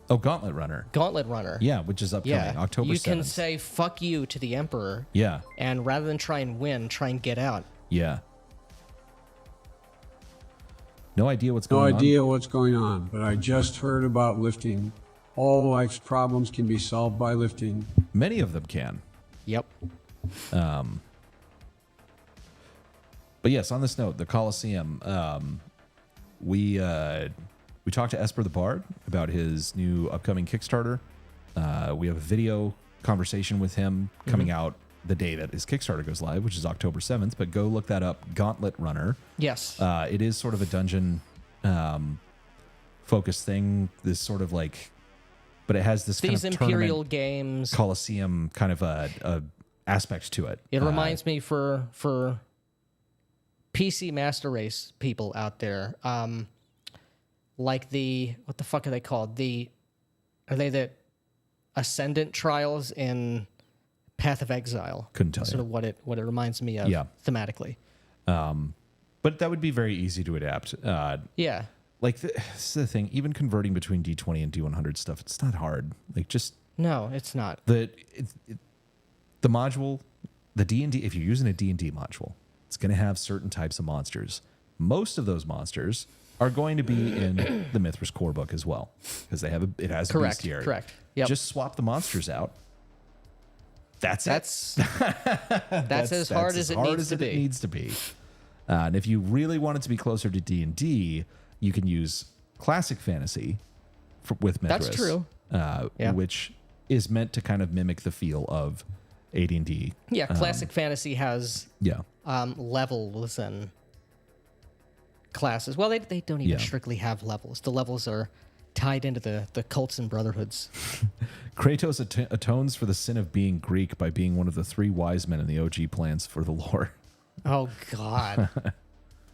Oh, Gauntlet Runner. Gauntlet Runner. Yeah, which is upcoming, October 7th. You can say fuck you to the Emperor. Yeah. And rather than try and win, try and get out. Yeah. No idea what's going on. No idea what's going on, but I just heard about lifting. All life's problems can be solved by lifting. Many of them can. Yep. But yes, on this note, the Coliseum, we talked to Esper the Bard about his new upcoming Kickstarter. We have a video conversation with him coming out the day that his Kickstarter goes live, which is October 7th. But go look that up, Gauntlet Runner. Yes. It is sort of a dungeon focused thing. This sort of like, but it has this These kind of Imperial games Coliseum kind of a aspect to it. It reminds me for PC Master Race people out there, like what the fuck are they called? Are they the Ascendant Trials in Path of Exile? Couldn't tell That's you. sort of what it reminds me of thematically. But that would be very easy to adapt. Yeah. Like this is the thing, even converting between D20 and D100 stuff, it's not hard. Like just No, it's not. the module, the D&D. If you're using a D&D module, it's going to have certain types of monsters. Most of those monsters are going to be in the Mithras core book as well, because it has a bestiary. Correct. Yep. Just swap the monsters out. That's as hard as it needs to be. And if you really want it to be closer to D&D, you can use classic fantasy with Mithras. That's true. Which is meant to kind of mimic the feel of AD&D. Yeah, classic fantasy has Yeah. levels and classes. Well, they don't even strictly have levels. The levels are tied into the cults and brotherhoods. Kratos atones for the sin of being Greek by being one of the three wise men in the OG plans for the lore. Oh, God.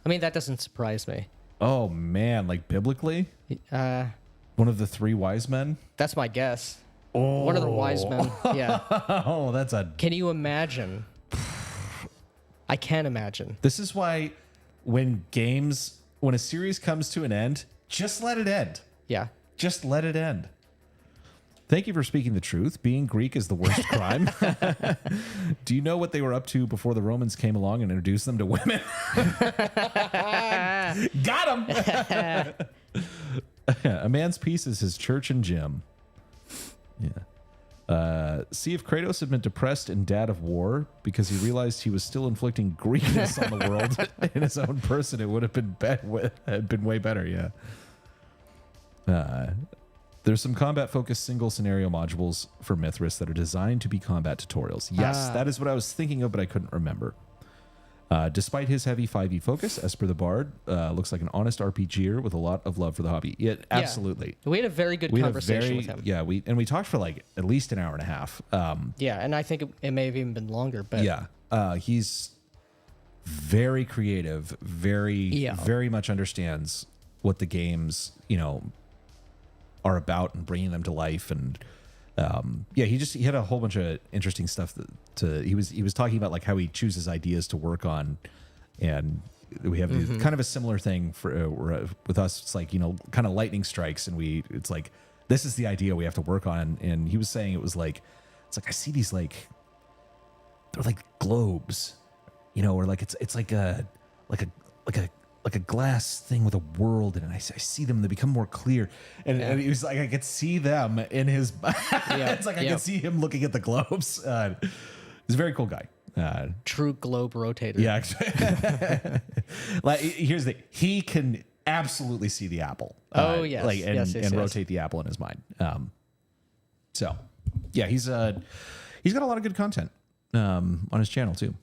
I mean, that doesn't surprise me. Oh, man. Like biblically? One of the three wise men? That's my guess. Oh. One of the wise men. Yeah. Oh, that's a... Can you imagine? I can imagine. This is why when a series comes to an end, just let it end. Yeah. Just let it end. Thank you for speaking the truth. Being Greek is the worst crime. Do you know what they were up to before the Romans came along and introduced them to women? Got him. A man's peace is his church and gym. Yeah. See if Kratos had been depressed and dad of war because he realized he was still inflicting Greekness on the world in his own person, it would have been way better. Yeah. There's some combat-focused single scenario modules for Mithras that are designed to be combat tutorials. Yes, that is what I was thinking of, but I couldn't remember. Despite his heavy 5e focus, Esper the Bard looks like an honest RPGer with a lot of love for the hobby. Absolutely. We had a very good conversation with him. Yeah, we talked for like at least an hour and a half. And I think it may have even been longer. But he's very creative, very much understands what the games, are about and bringing them to life. And he had a whole bunch of interesting stuff he was talking about, like how he chooses ideas to work on, and we have kind of a similar thing for with us. It's like, kind of lightning strikes, and it's like, this is the idea we have to work on. And he was saying it's like I see these they're like globes, or like it's like a glass thing with a world in it. I see them, they become more clear. And he was like, I could see them in his... It's like I could see him looking at the globes. He's a very cool guy. True globe rotator. Yeah. Like, here's the... He can absolutely see the apple. Yes. And rotate the apple in his mind. So, yeah, he's got a lot of good content on his channel too.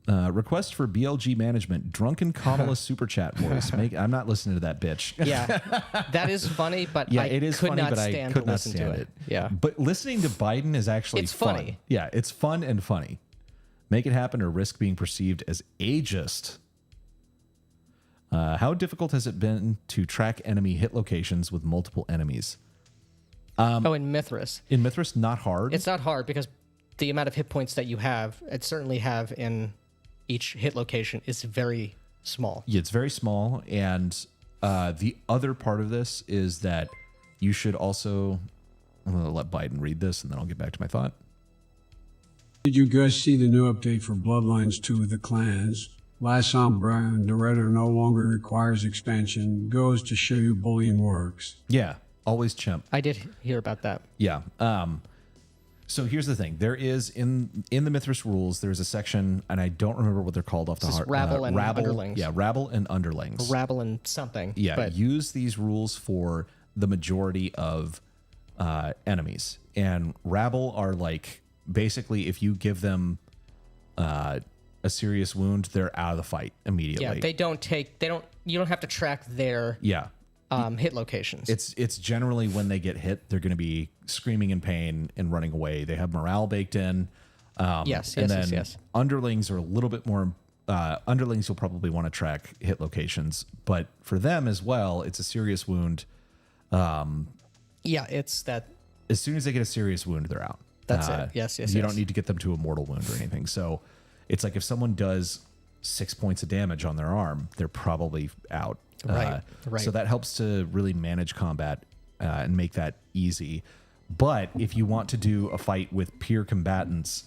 Request for BLG management. Drunken Kamala super chat voice. I'm not listening to that bitch. Yeah, that is funny, but Yeah, I it is could funny, not but stand I could to not listen stand to it. Yeah, But listening to Biden is actually It's fun. funny. Yeah, it's fun and funny. Make it happen or risk being perceived as ageist. How difficult has it been to track enemy hit locations with multiple enemies? in Mithras, In Mithras, not hard. it's not hard because the amount of hit points that you have, it certainly have in each hit location, is very small. Yeah, it's very small. And the other part of this is that you should also... I'm going to let Biden read this, and then I'll get back to my thought. Did you guys see the new update for Bloodlines 2 The Clans? Last Sombra and Doretta no longer requires expansion. Goes to show you bullying works. Yeah, always chimp. I did hear about that. Yeah. So here's the thing. There is in the Mithras rules, there's a section, and I don't remember what they're called off the heart. Rabble and underlings. Yeah, rabble and underlings. Rabble and something. Yeah, but use these rules for the majority of enemies. And rabble are like, basically, if you give them a serious wound, they're out of the fight immediately. yeah, you don't have to track their Yeah. hit locations. It's generally when they get hit, they're going to be screaming in pain and running away. They have morale baked in. Yes. Underlings are a little bit more. Underlings you'll probably want to track hit locations, but for them as well, it's a serious wound. Yeah, it's that. As soon as they get a serious wound, they're out. That's it. Yes. You don't need to get them to a mortal wound or anything. So it's like if someone does 6 points of damage on their arm, they're probably out. Right. So that helps to really manage combat and make that easy. But if you want to do a fight with peer combatants,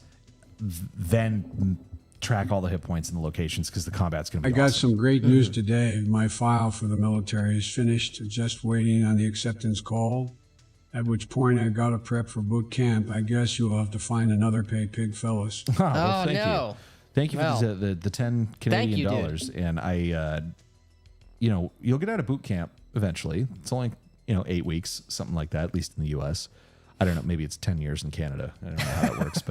then track all the hit points and the locations because the combat's going to I be got awesome. some great news today. My file for the military is finished, just waiting on the acceptance call. At which point I got to prep for boot camp. I guess you'll have to find another pay pig, fellas. Well, thank no. you. Thank you Well, for the 10 Canadian you, dude. dollars. And I, you'll get out of boot camp eventually. It's only, 8 weeks, something like that, at least in the US. I don't know. Maybe it's 10 years in Canada. I don't know how that works,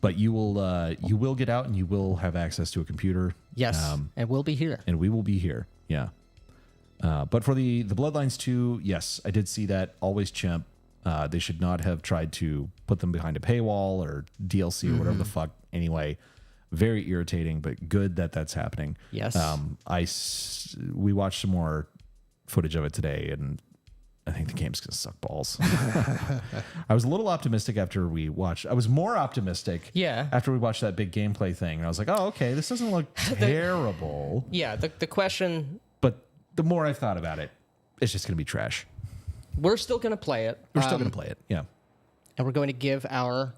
but you will get out and you will have access to a computer. Yes, and we'll be here. And we will be here. Yeah. But for the Bloodlines 2, yes, I did see that. Always chimp. They should not have tried to put them behind a paywall or DLC or whatever the fuck. Anyway, very irritating, but good that that's happening. Yes. We watched some more footage of it today, and I think the game's gonna suck balls. I was a little optimistic after we watched. I was more optimistic. Yeah. After we watched that big gameplay thing, and I was like, oh, okay, this doesn't look terrible. Yeah. The question. But the more I've thought about it, it's just going to be trash. We're still going to play it. We're still going to play it. Yeah. And we're going to give our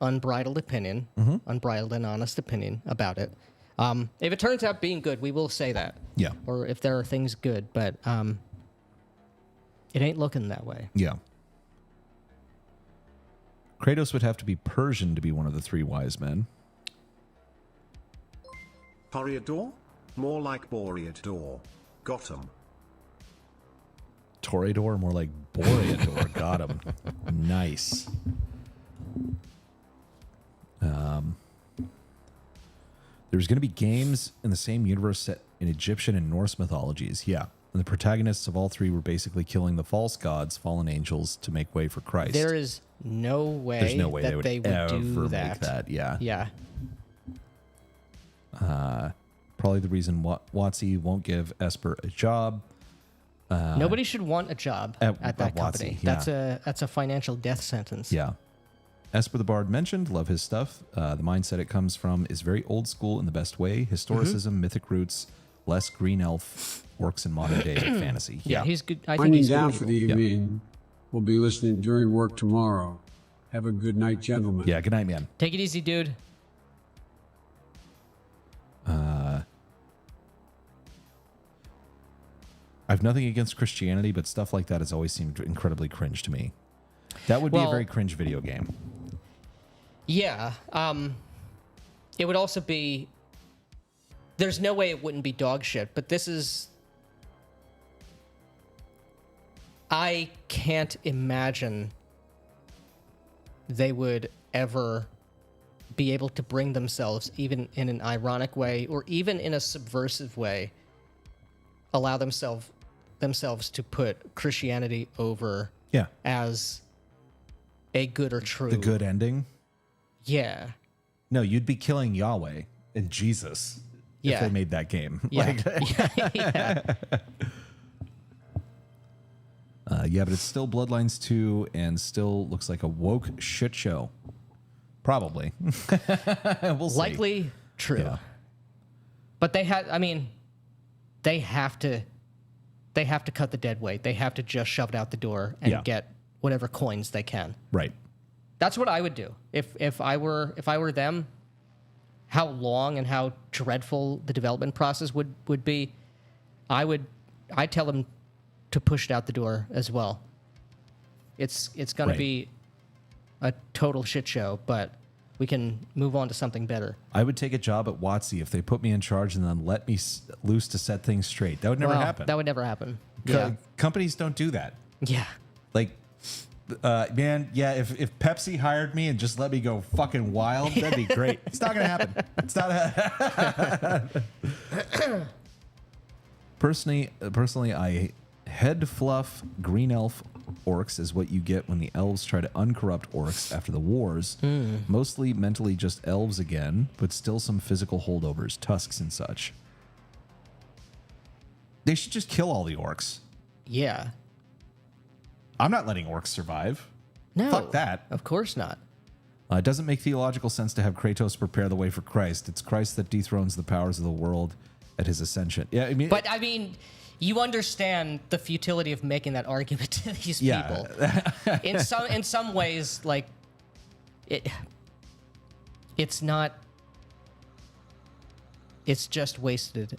unbridled opinion, unbridled and honest opinion about it. If it turns out being good, we will say that. Yeah. Or if there are things good, but it ain't looking that way. Yeah. Kratos would have to be Persian to be one of the three wise men. Toreador? More like Boreador. Got him. Toreador, more like Boreador. Got him. Nice. There's going to be games in the same universe set in Egyptian and Norse mythologies. Yeah. And the protagonists of all three were basically killing the false gods, fallen angels, to make way for Christ. There is no way, There's no way that they would ever do that. make that. Yeah. Yeah. Probably the reason WotC won't give Esper a job. Nobody should want a job at that WotC, company. yeah. That's a financial death sentence. Yeah. Esper the Bard mentioned, love his stuff. The mindset it comes from is very old school in the best way. Historicism, mythic roots, less green elf, orcs in modern day fantasy. Yeah, he's good. I think Winding he's down good. for the evening. We'll be listening during work tomorrow. Have a good night, gentlemen. Yeah, good night, man. Take it easy, dude. I've nothing against Christianity, but stuff like that has always seemed incredibly cringe to me. That would be a Well- very cringe video game. Yeah. It would also be. There's no way it wouldn't be dog shit, but this is. I can't imagine they would ever be able to bring themselves, even in an ironic way or even in a subversive way, allow themselves to put Christianity over as a good or true. The good ending? Yeah. No, you'd be killing Yahweh and Jesus if they made that game. Yeah. But it's still Bloodlines 2 and still looks like a woke shit show. Probably. We'll see. Likely true. Yeah. But they have to cut the dead weight. They have to just shove it out the door and get whatever coins they can. Right. That's what I would do. If I were them, how long and how dreadful the development process would be, I'd tell them to push it out the door as well. It's going to be a total shit show, but we can move on to something better. I would take a job at WotC if they put me in charge and then let me loose to set things straight. That would never happen. That would never happen. Companies don't do that. Yeah. Like, man, if Pepsi hired me and just let me go fucking wild, that'd be great. It's not going to happen. It's not. Personally, I head fluff green elf orcs is what you get when the elves try to uncorrupt orcs after the wars. Mostly mentally just elves again, but still some physical holdovers, tusks and such. They should just kill all the orcs. Yeah. I'm not letting orcs survive. No. Fuck that. Of course not. It doesn't make theological sense to have Kratos prepare the way for Christ. It's Christ that dethrones the powers of the world at his ascension. Yeah, I mean, you understand the futility of making that argument to these people. In some ways, like it's not. It's just wasted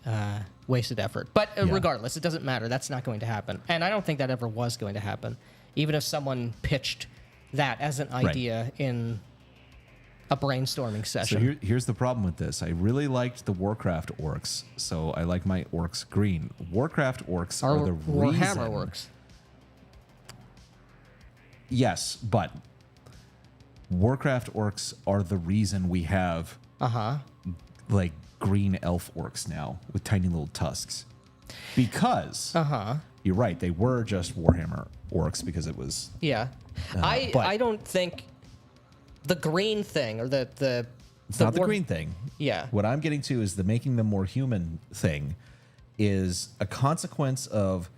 effort. But regardless, it doesn't matter. That's not going to happen, and I don't think that ever was going to happen. Even if someone pitched that as an idea in a brainstorming session. So here's the problem with this. I really liked the Warcraft orcs, so I like my orcs green. Warcraft orcs are the reason. Warhammer orcs. Yes, but Warcraft orcs are the reason we have like green elf orcs now with tiny little tusks. Because you're right, they were just Warhammer orcs because it was I don't think the green thing or the it's not the green thing. Yeah. What I'm getting to is the making them more human thing is a consequence of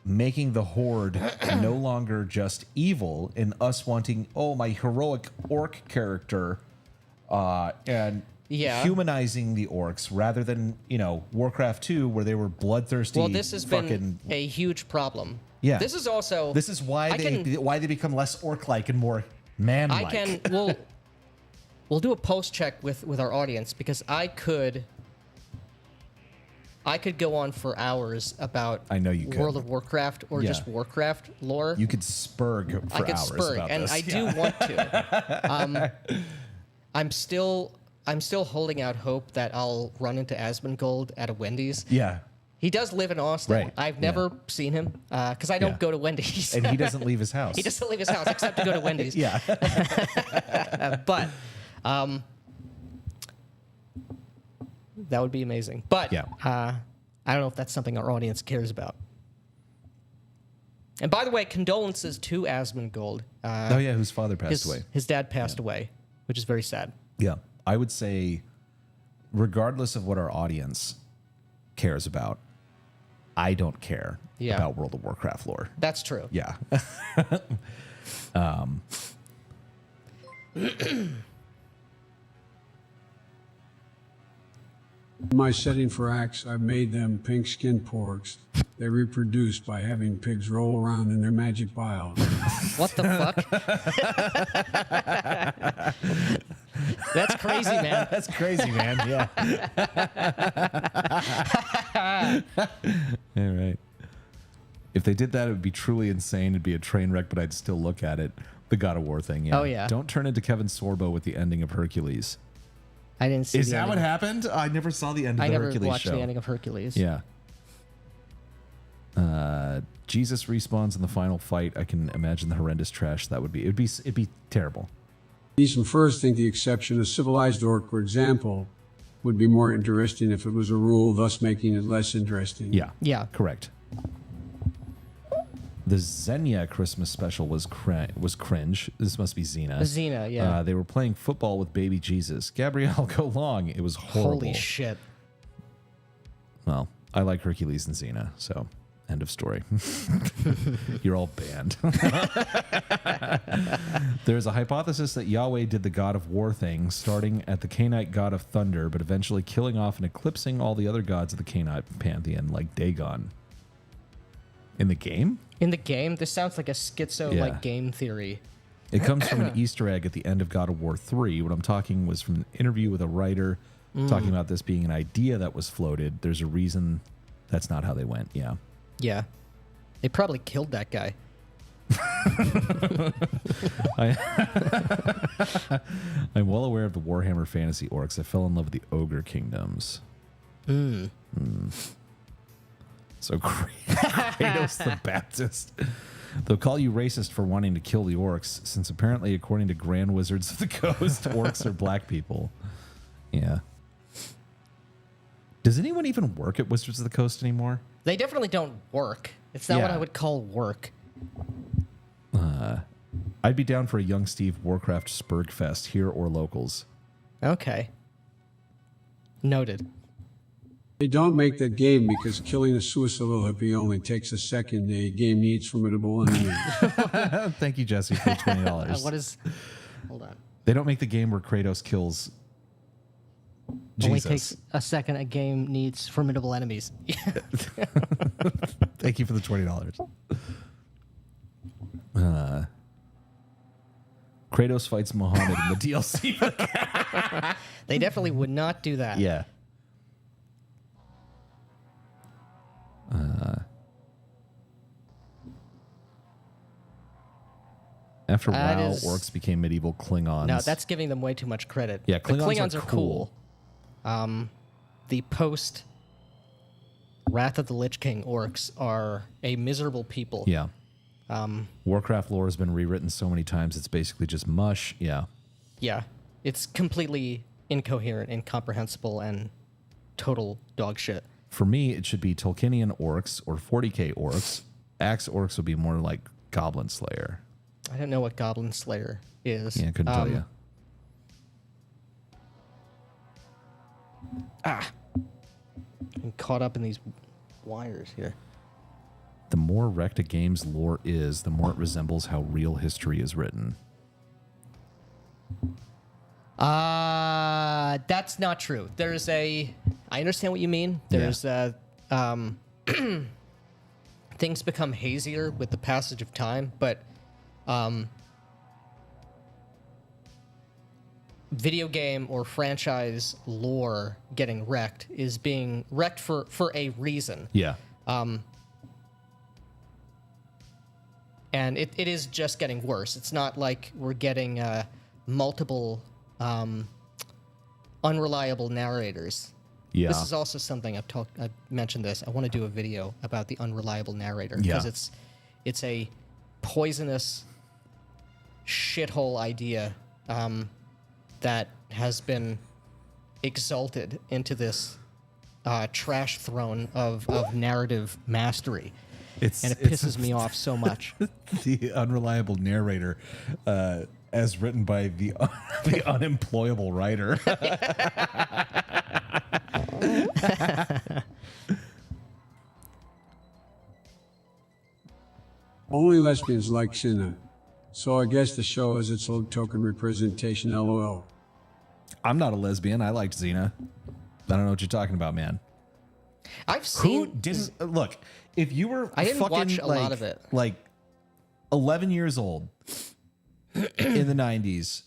making the Horde no longer just evil and us wanting, my heroic orc character and humanizing the orcs rather than, Warcraft 2 where they were bloodthirsty. Well, this has been a huge problem. Yeah. This is why they become less orc-like and more man-like. We'll do a post check with our audience because I could go on for hours about World of Warcraft or just Warcraft lore. You could spurg for hours about and this. I do want to. I'm still holding out hope that I'll run into Asmongold at a Wendy's. Yeah. He does live in Austin. Right. I've never seen him because I don't go to Wendy's. And he doesn't leave his house. He doesn't leave his house except to go to Wendy's. Yeah. But that would be amazing. But I don't know if that's something our audience cares about. And by the way, condolences to Asmongold. Whose father passed away. His dad passed away, which is very sad. Yeah. I would say, regardless of what our audience cares about, I don't care about World of Warcraft lore. That's true. Yeah. My setting for acts, I've made them pink-skinned porks. They reproduce by having pigs roll around in their magic vials. What the fuck? That's crazy, man. That's crazy, man. Yeah. All right. If they did that, it would be truly insane. It'd be a train wreck, but I'd still look at it. The God of War thing. Yeah. Oh, yeah. Don't turn into Kevin Sorbo with the ending of Hercules. I didn't see. Is that what happened? I never saw the end of the Hercules show. I never watched the ending of Hercules. Yeah. Jesus respawns in the final fight. I can imagine the horrendous trash that would be. It'd be terrible. Decent first think the exception of civilized orc, for example, would be more interesting if it was a rule, thus making it less interesting. Yeah. Correct. The Xenia Christmas special was cringe. This must be Xena. Xena, yeah. They were playing football with baby Jesus. Gabrielle, go long. It was horrible. Holy shit. Well, I like Hercules and Xena, so end of story. You're all banned. There's a hypothesis that Yahweh did the God of War thing, starting at the Canaanite God of Thunder, but eventually killing off and eclipsing all the other gods of the Canaanite pantheon, like Dagon. In the game? In the game? This sounds like a schizo-like game theory. It comes from an Easter egg at the end of God of War 3. What I'm talking was from an interview with a writer talking about this being an idea that was floated. There's a reason that's not how they went. Yeah. Yeah. They probably killed that guy. I'm well aware of the Warhammer Fantasy Orcs. I fell in love with the Ogre Kingdoms. So Kratos the Baptist. They'll call you racist for wanting to kill the orcs, since apparently, according to Grand Wizards of the Coast, orcs are black people. Yeah. Does anyone even work at Wizards of the Coast anymore? They definitely don't work. It's not what I would call work. I'd be down for a Young Steve Warcraft Spurgfest here or locals. Okay. Noted. They don't make that game because killing a suicidal hippie only takes a second. The game needs formidable enemies. Thank you, Jesse, for $20. What is... Hold on. They don't make the game where Kratos kills Jesus. Only takes a second. A game needs formidable enemies. Thank you for the $20. Kratos fights Muhammad in the DLC. They definitely would not do that. Yeah. After WoW, orcs became medieval Klingons. No, that's giving them way too much credit. Yeah, the Klingons are cool. The post Wrath of the Lich King orcs are a miserable people. Yeah. Warcraft lore has been rewritten so many times, it's basically just mush. Yeah. Yeah. It's completely incoherent, incomprehensible, and total dog shit. For me, it should be Tolkienian orcs or 40k orcs. Axe orcs would be more like Goblin Slayer. I don't know what Goblin Slayer is. Yeah, I couldn't tell you. I'm caught up in these wires here. The more wrecked a game's lore is, the more it resembles how real history is written. That's not true. I understand what you mean. There's things become hazier with the passage of time, but video game or franchise lore getting wrecked is being wrecked for a reason. Yeah. And it is just getting worse. It's not like we're getting multiple unreliable narrators. Yeah. This is also something I've mentioned this. I want to do a video about the unreliable narrator because it's a poisonous shithole idea that has been exalted into this trash throne of narrative mastery. And it pisses me off so much. The unreliable narrator, as written by the unemployable writer. Only lesbians like Xena. So I guess the show is its own token representation, LOL. I'm not a lesbian. I liked Xena. I don't know what you're talking about, man. I've seen... Look, if you were I didn't fucking, watch a lot of it. Like 11 years old in the 90s,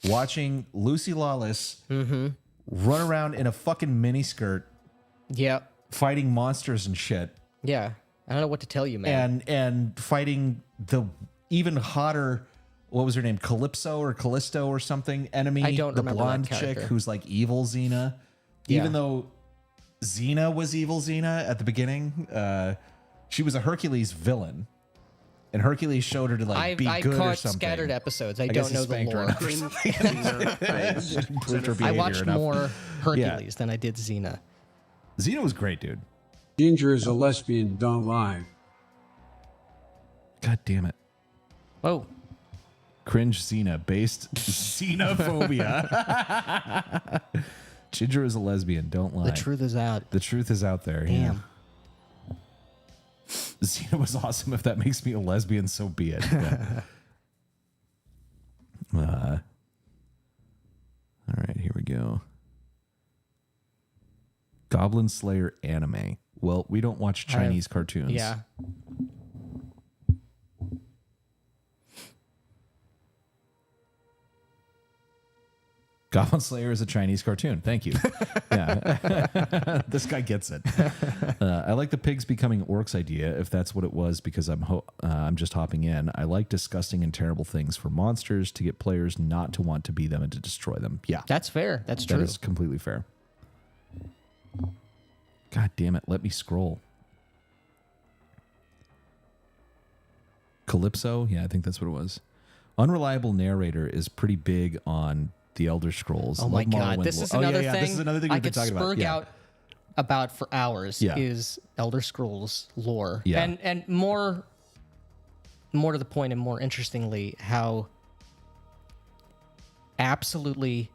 watching Lucy Lawless run around in a fucking miniskirt, fighting monsters and shit. Yeah. I don't know what to tell you, man. And fighting the even hotter, what was her name, Calypso or Callisto or something, enemy. I don't remember the blonde that character. chick who's like evil Xena. Yeah. Even though Xena was evil Xena at the beginning, She was a Hercules villain, and Hercules showed her to like be I good or caught something. scattered episodes. I guess don't he know the spanked her lore. enough or something. Improved her I behavior watched enough. more Hercules than I did Xena. Xena was great, dude. Ginger is a lesbian, don't lie. God damn it. Oh, Cringe Xena based xenophobia. Ginger is a lesbian, don't lie. the truth is out. The truth is out there. Damn. Yeah. Xena was awesome. If that makes me a lesbian, so be it. Yeah. All right, here we go. Goblin Slayer anime. Well, we don't watch Chinese cartoons. Yeah. Goblin Slayer is a Chinese cartoon. Thank you. Yeah. This guy gets it. I like the pigs becoming orcs idea, if that's what it was, because I'm just hopping in. I like disgusting and terrible things for monsters to get players not to want to be them and to destroy them. Yeah. That's fair. That's true. That is completely fair. God damn it. Let me scroll. Calypso? Yeah, I think that's what it was. Unreliable narrator is pretty big on the Elder Scrolls. Oh my God. This is another thing. This is another thing I we've been could talking about. spurg out about for hours Yeah. is Elder Scrolls lore. Yeah. And more to the point and more interestingly, how absolutely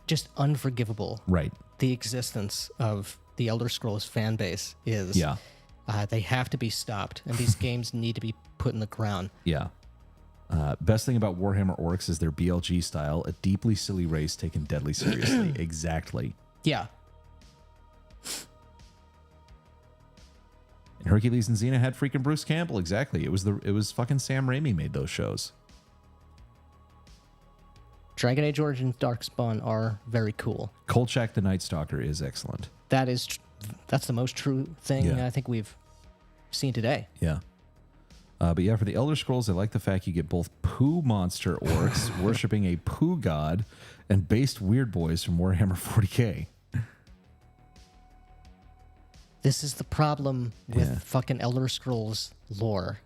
just unforgivable Right. the existence of the Elder Scrolls fan base is. Yeah. They have to be stopped, and these games need to be put in the ground. Yeah. Best thing about Warhammer Orcs is their BLG style, a deeply silly race taken deadly seriously. Exactly. Yeah. And Hercules and Xena had freaking Bruce Campbell. Exactly. It was fucking Sam Raimi made those shows. Dragon Age Origins Darkspawn are very cool. Kolchak the Night Stalker is excellent. That's the most true thing Yeah. I think we've seen today. Yeah. But yeah, for the Elder Scrolls, I like the fact you get both poo monster orcs worshipping a poo god and based weird boys from Warhammer 40k. This is the problem with Yeah. fucking Elder Scrolls lore.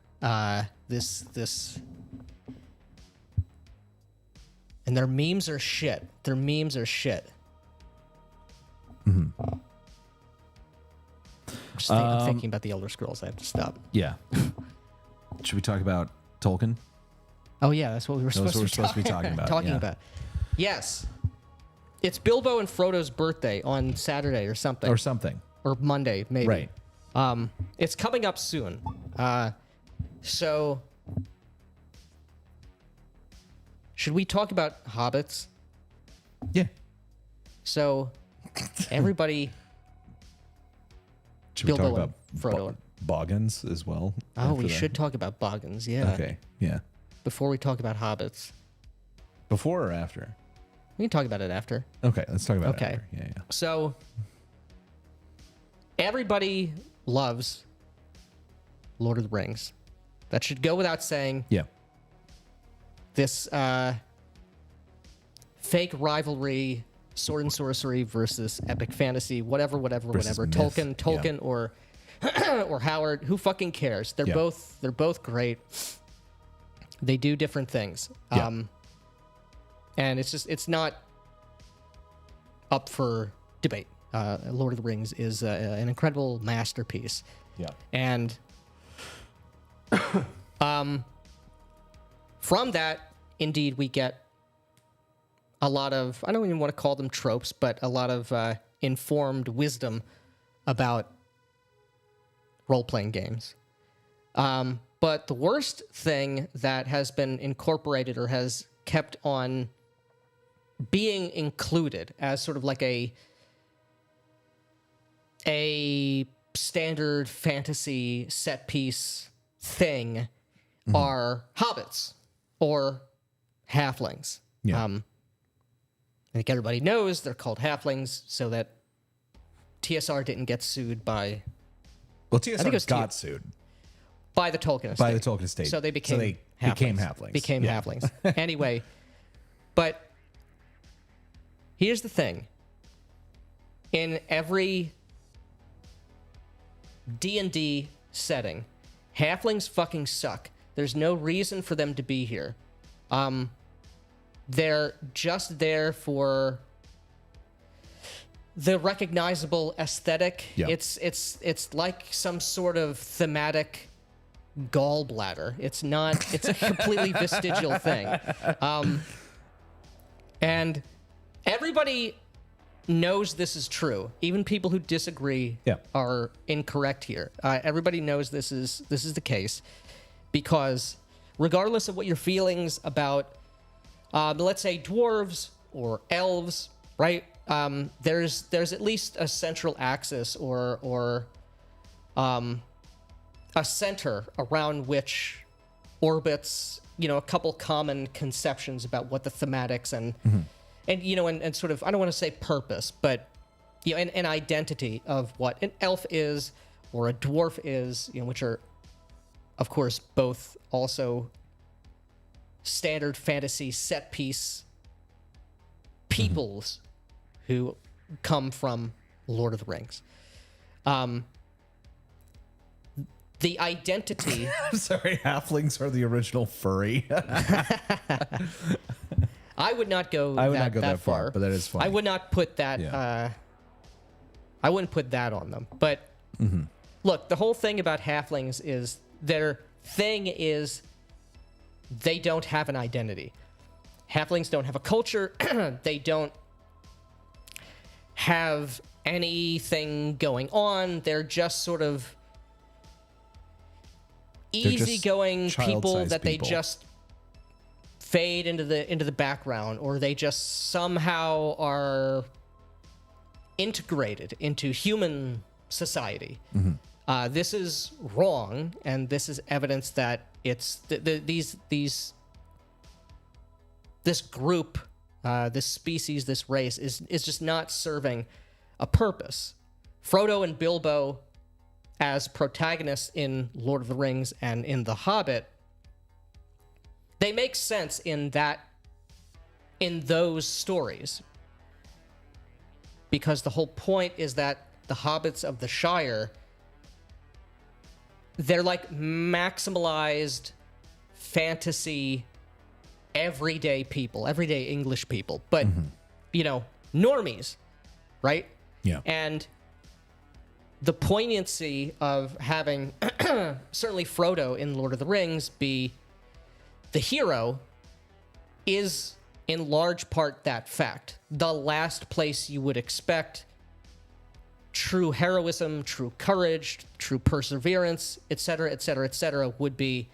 This and their memes are shit. Mm-hmm. I'm thinking about the Elder Scrolls. I have to stop. Yeah. Should we talk about Tolkien? Oh yeah, that's what we were supposed to be talking about. talking yeah. about. Yes. It's Bilbo and Frodo's birthday on Saturday or something. Or Monday, maybe. Right. It's coming up soon. So should we talk about hobbits? Yeah. So everybody Should we Bilbo talk and about Frodo. Boggins as well? Oh, after we that? should talk about Boggins, yeah. Okay. Yeah. Before we talk about hobbits. Before or after? We can talk about it after. Okay, let's talk about it Okay. after. Yeah. So everybody loves Lord of the Rings. That should go without saying. Yeah. This fake rivalry, sword and sorcery versus epic fantasy, whatever. Versus myth. Tolkien or or Howard, who fucking cares? They're both great. They do different things. Yeah. And it's not up for debate. Lord of the Rings is an incredible masterpiece. Yeah. And from that, indeed, we get a lot of, I don't even want to call them tropes, but a lot of informed wisdom about role-playing games. But the worst thing that has been incorporated or has kept on being included as sort of like a standard fantasy set piece thing are hobbits or halflings. Yeah. I think everybody knows they're called halflings so that TSR didn't get sued by Well, think it was TSR got sued by the Tolkien estate. by the Tolkien estate. So they became halflings. Became Yeah. halflings. Anyway, but here's the thing. In every D&D setting, halflings fucking suck. There's no reason for them to be here. They're just there for the recognizable aesthetic. Yeah. It's like some sort of thematic gallbladder. It's a completely vestigial thing. And everybody knows this is true. Even people who disagree are incorrect here. Everybody knows this is the case, because regardless of what your feelings about, let's say, dwarves or elves, right? There's at least a central axis or a center around which orbits, a couple common conceptions about what the thematics and and sort of, I don't want to say purpose, but an identity of what an elf is or a dwarf is, which are, of course, both also standard fantasy set piece peoples who come from Lord of the Rings. The identity... I'm sorry, halflings are the original furry. I would not go that far, but that is funny. I would not put that... I wouldn't put that on them. But look, the whole thing about halflings is their thing is they don't have an identity. Halflings don't have a culture. They don't have anything going on. They're just sort of easygoing people that they just fade into the background, or they just somehow are integrated into human society. This is wrong, and this is evidence that it's this group, this species, this race is just not serving a purpose. Frodo and Bilbo, as protagonists in Lord of the Rings and in The Hobbit, they make sense in those stories, because the whole point is that the hobbits of the Shire, they're like maximalized fantasy everyday people, everyday English people, but normies, right? Yeah. And the poignancy of having certainly Frodo in Lord of the Rings be the hero is in large part that fact. The last place you would expect true heroism, true courage, true perseverance, etc., etc., etc., would be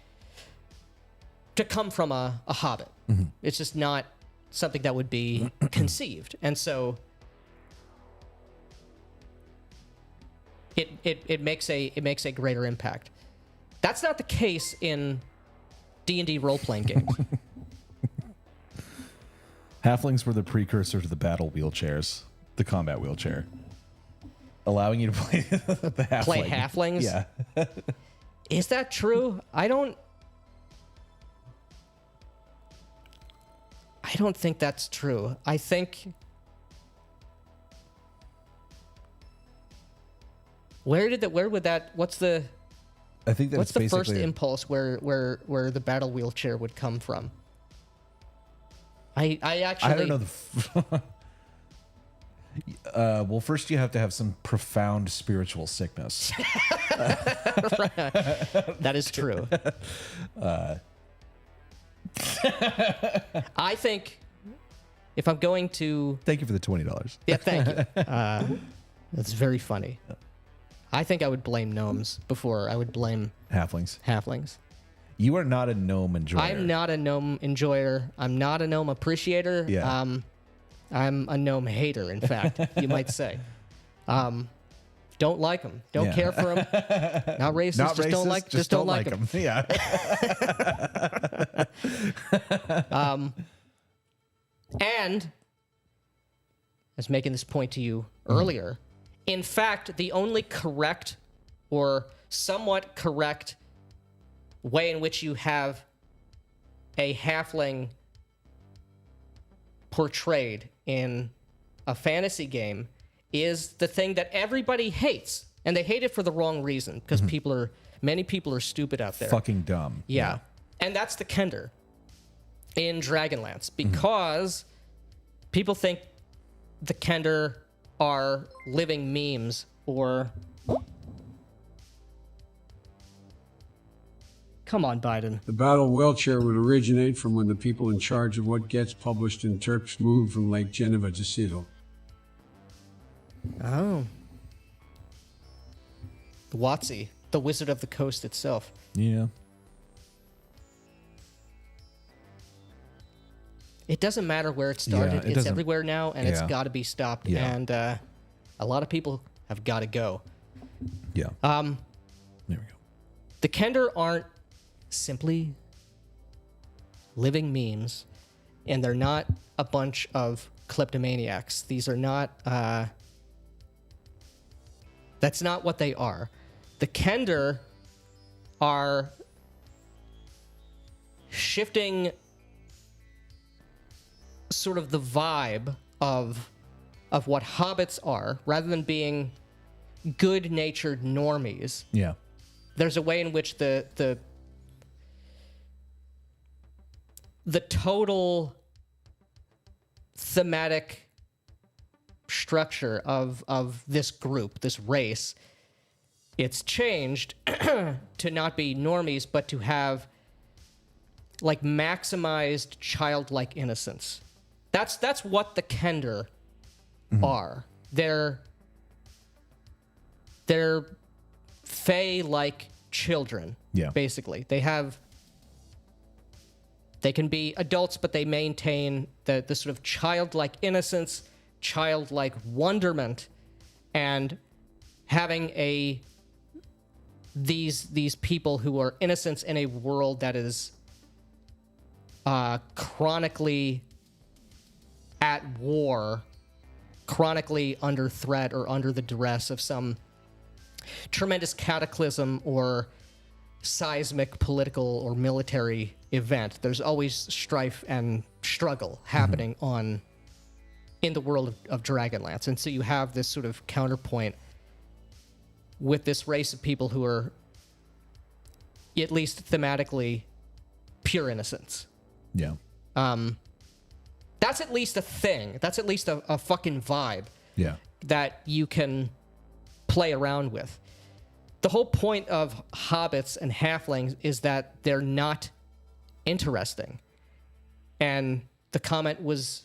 to come from a hobbit. It's just not something that would be conceived. And so it makes a greater impact. That's not the case in D&D role-playing games. Halflings were the precursor to the battle wheelchairs, the combat wheelchair, allowing you to play the halfling. Play halflings? Yeah. Is that true? I don't think that's true. I think... what's the first impulse where the battle wheelchair would come from? I actually... I don't know. Well, first you have to have some profound spiritual sickness. That is true. I think if I'm going to... Thank you for the $20. Yeah, thank you. That's very funny. I think I would blame gnomes before I would blame halflings. You are not a gnome enjoyer. I'm not a gnome enjoyer. I'm not a gnome appreciator. Yeah. I'm a gnome hater, in fact, you might say. Don't like them. Don't care for them. Not racist. Not just racist. Just don't like them. Yeah. And I was making this point to you earlier. In fact, the only correct or somewhat correct way in which you have a halfling portrayed in a fantasy game is the thing that everybody hates And they hate it for the wrong reason, because many people are stupid out there. Fucking dumb. Yeah. And that's the Kender in Dragonlance, because people think the Kender are living memes or... Come on, Biden. The battle Welcher would originate from when the people in charge of what gets published in Terps moved from Lake Geneva to Seattle. Oh. WotC, the Wizard of the Coast itself. Yeah. It doesn't matter where it started. Yeah, it's everywhere now, and it's Yeah. got to be stopped. Yeah. And a lot of people have got to go. Yeah. There we go. The Kender aren't simply living memes, and they're not a bunch of kleptomaniacs. These are not... that's not what they are. The Kender are shifting sort of the vibe of what hobbits are, rather than being good-natured normies. Yeah. There's a way in which the total thematic structure of this group, this race, it's changed to not be normies, but to have like maximized childlike innocence. That's what the Kender are. They're Fae-like children. Yeah. Basically, they can be adults, but they maintain the sort of childlike innocence, childlike wonderment, and having these people who are innocents in a world that is chronically at war, chronically under threat or under the duress of some tremendous cataclysm or seismic political or military event. There's always strife and struggle happening in the world of Dragonlance. And so you have this sort of counterpoint with this race of people who are, at least thematically, pure innocence. Yeah. That's at least a thing. That's at least a fucking vibe. Yeah. That you can play around with. The whole point of hobbits and halflings is that they're not interesting. And the comment was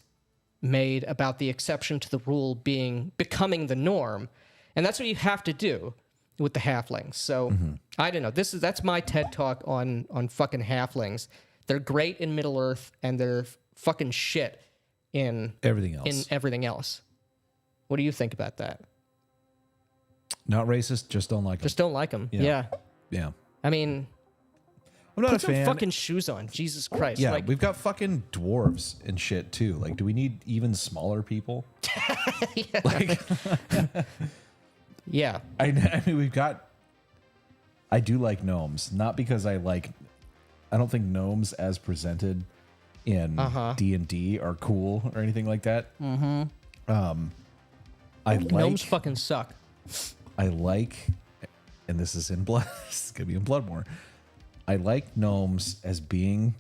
made about the exception to the rule becoming the norm. And that's what you have to do with the halflings. So I don't know. That's my TED talk on fucking halflings. They're great in Middle Earth, and they're fucking shit in everything else. What do you think about that? Not racist, just don't like them. Just don't like them. Yeah. Yeah. I mean, I'm not put a fan. some fucking shoes on. Jesus Christ. Yeah, Like, we've got fucking dwarves and shit too. Like, do we need even smaller people? yeah. Like, Yeah. I mean, we've got. I do like gnomes, not because I don't think gnomes as presented in D&D are cool or anything like that. I like Gnomes fucking suck. I like, and this is in blood. This is gonna be in Bloodborne. I like gnomes as being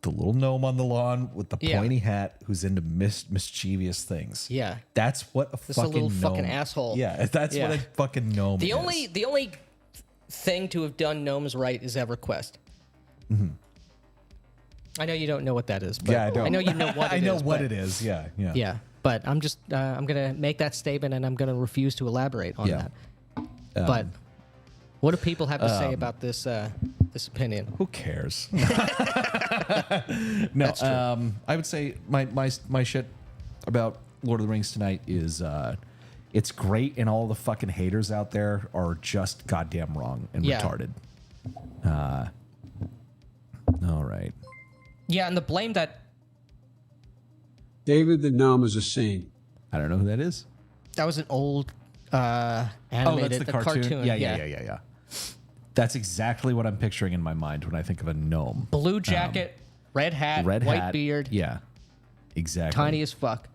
the little gnome on the lawn with the pointy hat who's into mischievous things. Yeah. That's what a Just a fucking little gnome. fucking asshole. Yeah, that's what a fucking gnome The is. only thing to have done gnomes right is EverQuest. I know you don't know what that is, but Yeah, I don't. I know you know what it is. I know what but- it is. Yeah, yeah. Yeah, but I'm just I'm gonna make that statement, and I'm gonna refuse to elaborate on Yeah. that. But what do people have to say about this this opinion? Who cares? No, I would say my shit about Lord of the Rings tonight is it's great, and all the fucking haters out there are just goddamn wrong and retarded. All right. Yeah, and the blame that David the Gnome is a saint. I don't know who that is. was an old animated that's the cartoon. Yeah. That's exactly what I'm picturing in my mind when I think of a gnome. Blue jacket, red hat, white beard, Yeah, exactly. tiny as fuck.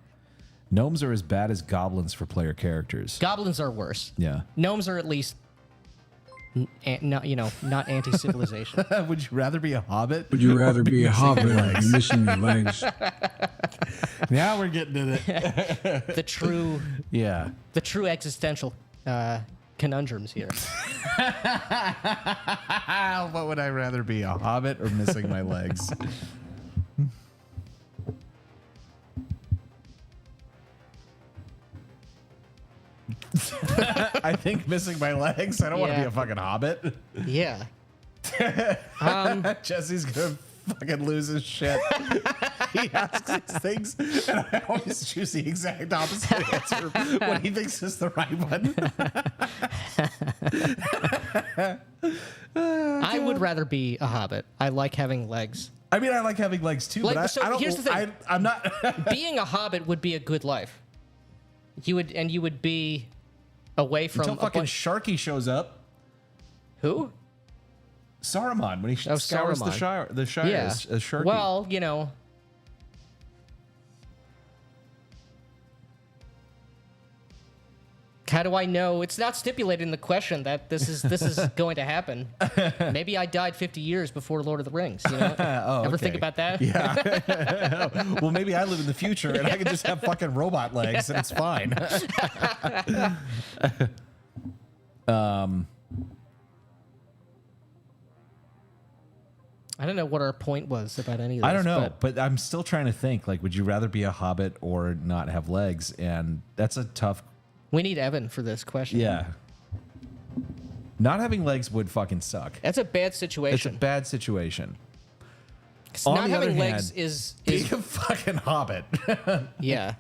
Gnomes are as bad as goblins for player characters. Goblins are worse. Yeah. Gnomes are at least, not anti-civilization. Would you rather be a hobbit? Would you rather be a hobbit or be missing your legs? Now we're getting to the the true existential conundrums here. What would I rather be, a hobbit or missing my legs? I think missing my legs. I don't want to be a fucking hobbit. Yeah. Jesse's gonna fucking lose his shit. He asks these things, and I always choose the exact opposite answer when he thinks is the right one. I would rather be a hobbit. I like having legs. I mean, I like having legs too, but so I don't. here's the thing. I'm not. Being a hobbit would be a good life. You would be away from Until fucking Sharky shows up. Who? Saruman, when he scours the Shire. The Shire as Sharky. Well, how do I know? It's not stipulated in the question that this is going to happen. Maybe I died 50 years before Lord of the Rings. Ever think about that? Yeah. Well, maybe I live in the future and I can just have fucking robot legs and it's fine. I don't know what our point was about any of this. I don't know, but I'm still trying to think. Like, would you rather be a hobbit or not have legs? And that's a tough. We need Evan for this question. Yeah. Not having legs would fucking suck. That's a bad situation. It's a bad situation. Not having legs is being a fucking hobbit. Yeah.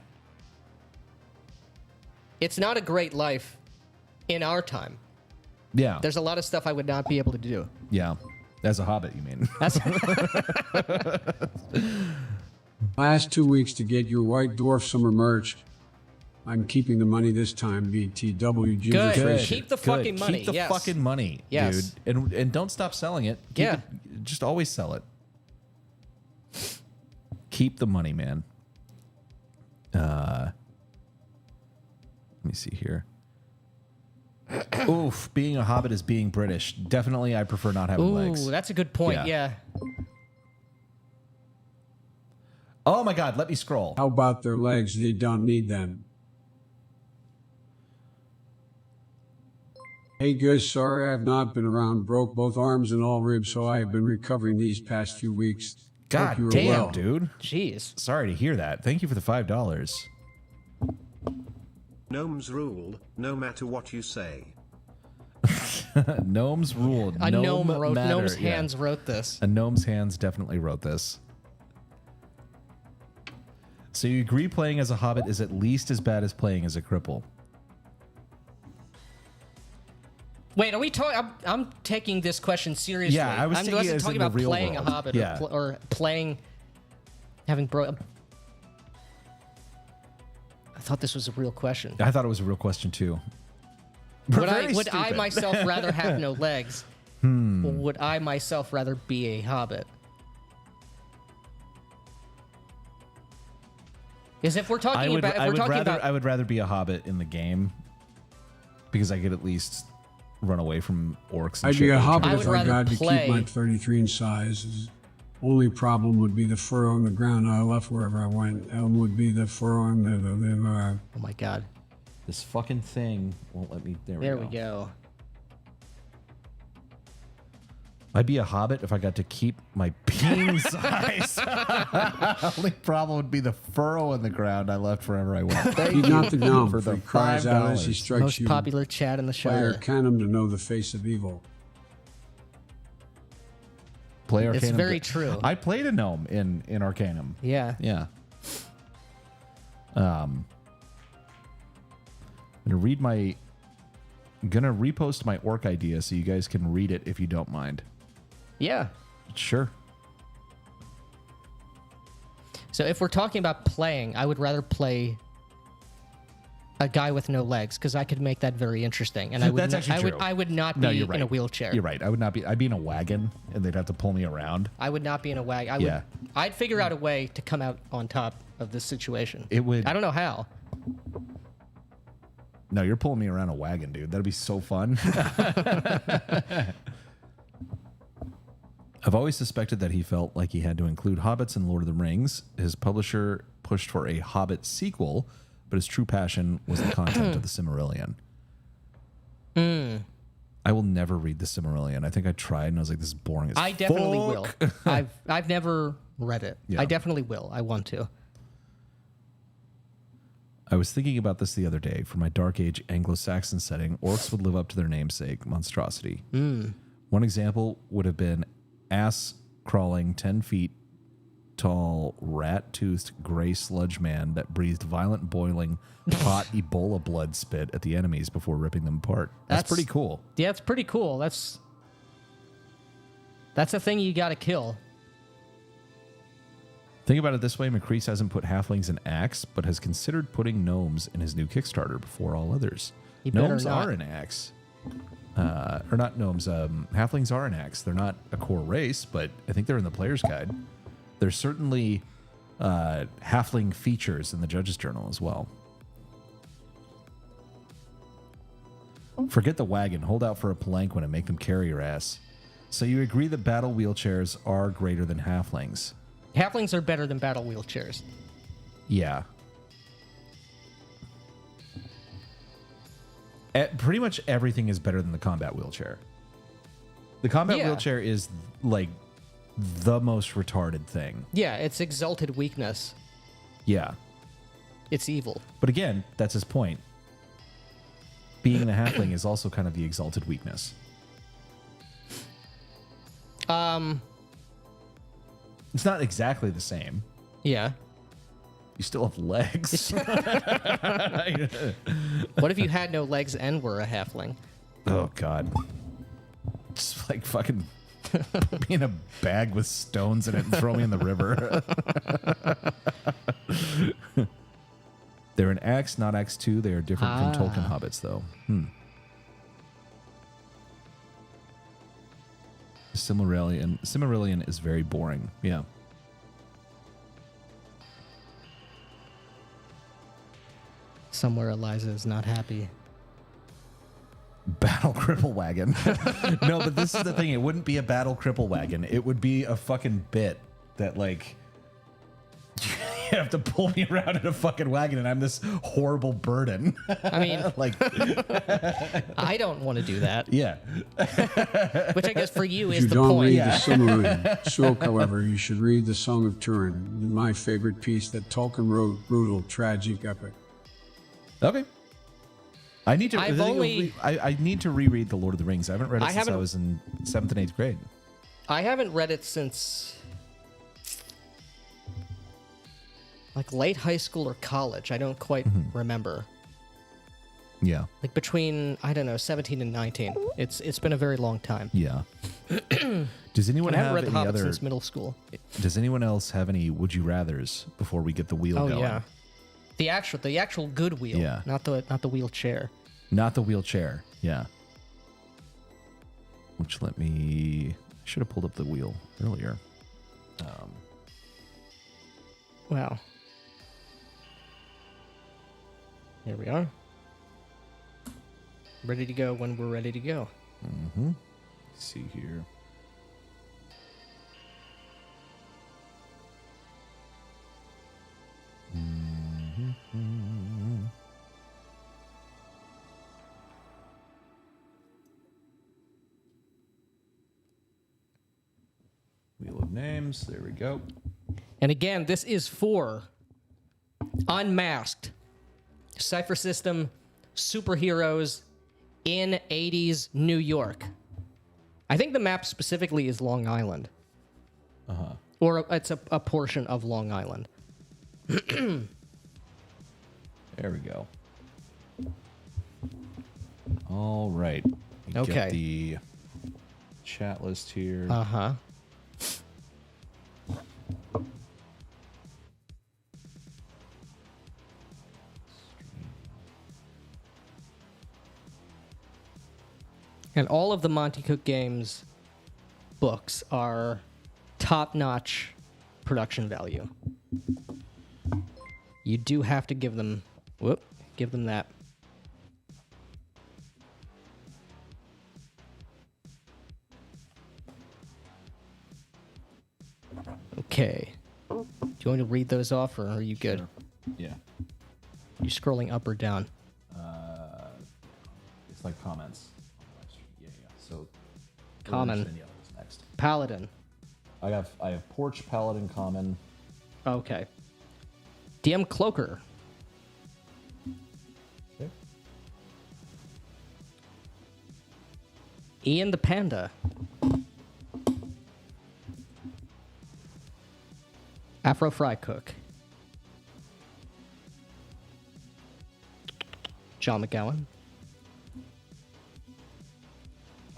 It's not a great life in our time. Yeah. There's a lot of stuff I would not be able to do. Yeah. As a hobbit, you mean? Last 2 weeks to get your White Dwarf summer merch. I'm keeping the money this time, BTW. Ginger Good. Tracy. Keep the fucking money. Keep the Yes. fucking money, Yes. dude. And don't stop selling it. Keep it. Just always sell it. Keep the money, man. Let me see here. Oof, being a hobbit is being British. Definitely, I prefer not having legs. Ooh, that's a good point. Yeah. Oh my God, let me scroll. How about their legs? They don't need them. Hey guys, sorry I've not been around. Broke both arms and all ribs, so I have been recovering these past few weeks. God Hope you are damn, well. dude. Jeez. Sorry to hear that. Thank you for the $5. Gnomes rule, no matter what you say. Gnomes ruled. A gnome matter. Gnome's Yeah. hands wrote this. A gnome's hands definitely wrote this. So you agree playing as a hobbit is at least as bad as playing as a cripple? Wait, are we talking? I'm taking this question seriously. Yeah, I was thinking wasn't as talking in the about real playing world. a hobbit Yeah. or playing, having bro. I thought this was a real question. I thought it was a real question too. Would I myself rather have no legs? Or would I myself rather be a hobbit? Because if we're talking about, I would rather be a hobbit in the game because I could at least run away from orcs. And I'd shit be a that hobbit I if would I rather got to play- keep my 33 in size. Only problem would be the furrow on the ground I left wherever I went. And would be the furrow on the oh my god, This fucking thing won't let me. there we go. I'd be a hobbit if I got to keep my bean size. Only problem would be the furrow in the ground I left wherever I went. Thank He's you not the gnome, for for the he cries out as he $5. strikes Most you. popular chat in the Player Shire. Arcanum to know the face of evil. Play Arcanum. It's very true. I played a gnome in Arcanum. Yeah. Yeah. I'm gonna repost my orc idea so you guys can read it if you don't mind. Yeah. Sure. So if we're talking about playing, I would rather play a guy with no legs because I could make that very interesting, and I would. That's actually true. I would not be No, you're right. in a wheelchair. You're right. I would not be. I'd be in a wagon, and they'd have to pull me around. I would not be in a wagon. Yeah. I'd figure out a way to come out on top of this situation. It would. I don't know how. No, you're pulling me around a wagon, dude. That'd be so fun. I've always suspected that he felt like he had to include hobbits in Lord of the Rings. His publisher pushed for a Hobbit sequel, but his true passion was the content of the Silmarillion. I will never read the Silmarillion. I think I tried and I was like, this is boring as fuck. I definitely will. I've never read it. Yeah. I definitely will. I want to. I was thinking about this the other day. For my Dark Age Anglo-Saxon setting, orcs would live up to their namesake, monstrosity. One example would have been ass-crawling 10 feet tall, rat-toothed gray sludge man that breathed violent, boiling, hot Ebola blood spit at the enemies before ripping them apart. That's pretty cool. Yeah, it's pretty cool. That's a thing you got to kill. Think about it this way. Macrease hasn't put halflings in Axe, but has considered putting gnomes in his new Kickstarter before all others. Gnomes are in Axe. Or not gnomes. Halflings are in Axe. They're not a core race, but I think they're in the player's guide. There's certainly halfling features in the judge's journal as well. Forget the wagon. Hold out for a palanquin and make them carry your ass. So you agree that battle wheelchairs are greater than halflings? Halflings are better than battle wheelchairs. Yeah. Pretty much everything is better than the combat wheelchair. The combat wheelchair is like the most retarded thing. Yeah, it's exalted weakness. Yeah. It's evil. But again, that's his point. Being the halfling is also kind of the exalted weakness. It's not exactly the same. Yeah. You still have legs. What if you had no legs and were a halfling? Oh, God. Just like fucking put me in a bag with stones in it and throw me in the river. They're an Axe, not Axe 2. They are different from Tolkien hobbits, though. Silmarillion is very boring. Yeah. Somewhere Eliza is not happy. Battle cripple wagon. No, but this is the thing. It wouldn't be a battle cripple wagon. It would be a fucking bit that, like, you have to pull me around in a fucking wagon and I'm this horrible burden. I mean, like, I don't want to do that. Yeah. Which I guess for you If is you the don't point. read the Silmarillion, Sook, however, you should read The Song of Turin, my favorite piece that Tolkien wrote, brutal, tragic, epic. Okay. I need to. I need to reread The Lord of the Rings. I haven't read it since I was in 7th and 8th grade. I haven't read it since like late high school or college. I don't quite remember. Yeah. Like between, I don't know, 17 and 19. It's been a very long time. Yeah. Does anyone I haven't have read The any Hobbit other? since middle school. Does anyone else have any would you rather's before we get the wheel going? Yeah. The actual good wheel. Yeah. Not the wheelchair. Not the wheelchair. Yeah. Which let me. I should have pulled up the wheel earlier. Wow. Here we are. Ready to go when we're ready to go. Mm-hmm. Let's see here. Wheel of names. There we go. And again, this is for unmasked Cypher System superheroes in 80s New York. I think the map specifically is Long Island. Uh-huh. Or it's a portion of Long Island. There we go. All right. Okay. Get the chat list here. Uh-huh. And all of the Monty Cook Games books are top-notch production value. You do have to give them that. Okay. Do you want to read those off, or are you good? Sure. Yeah. You scrolling up or down? It's like comments. Yeah. So Common. what's next? Paladin. I have Porch, Paladin, Common. Okay. DM Cloaker. Okay. Ian the Panda. Afro Fry Cook. John McGowan.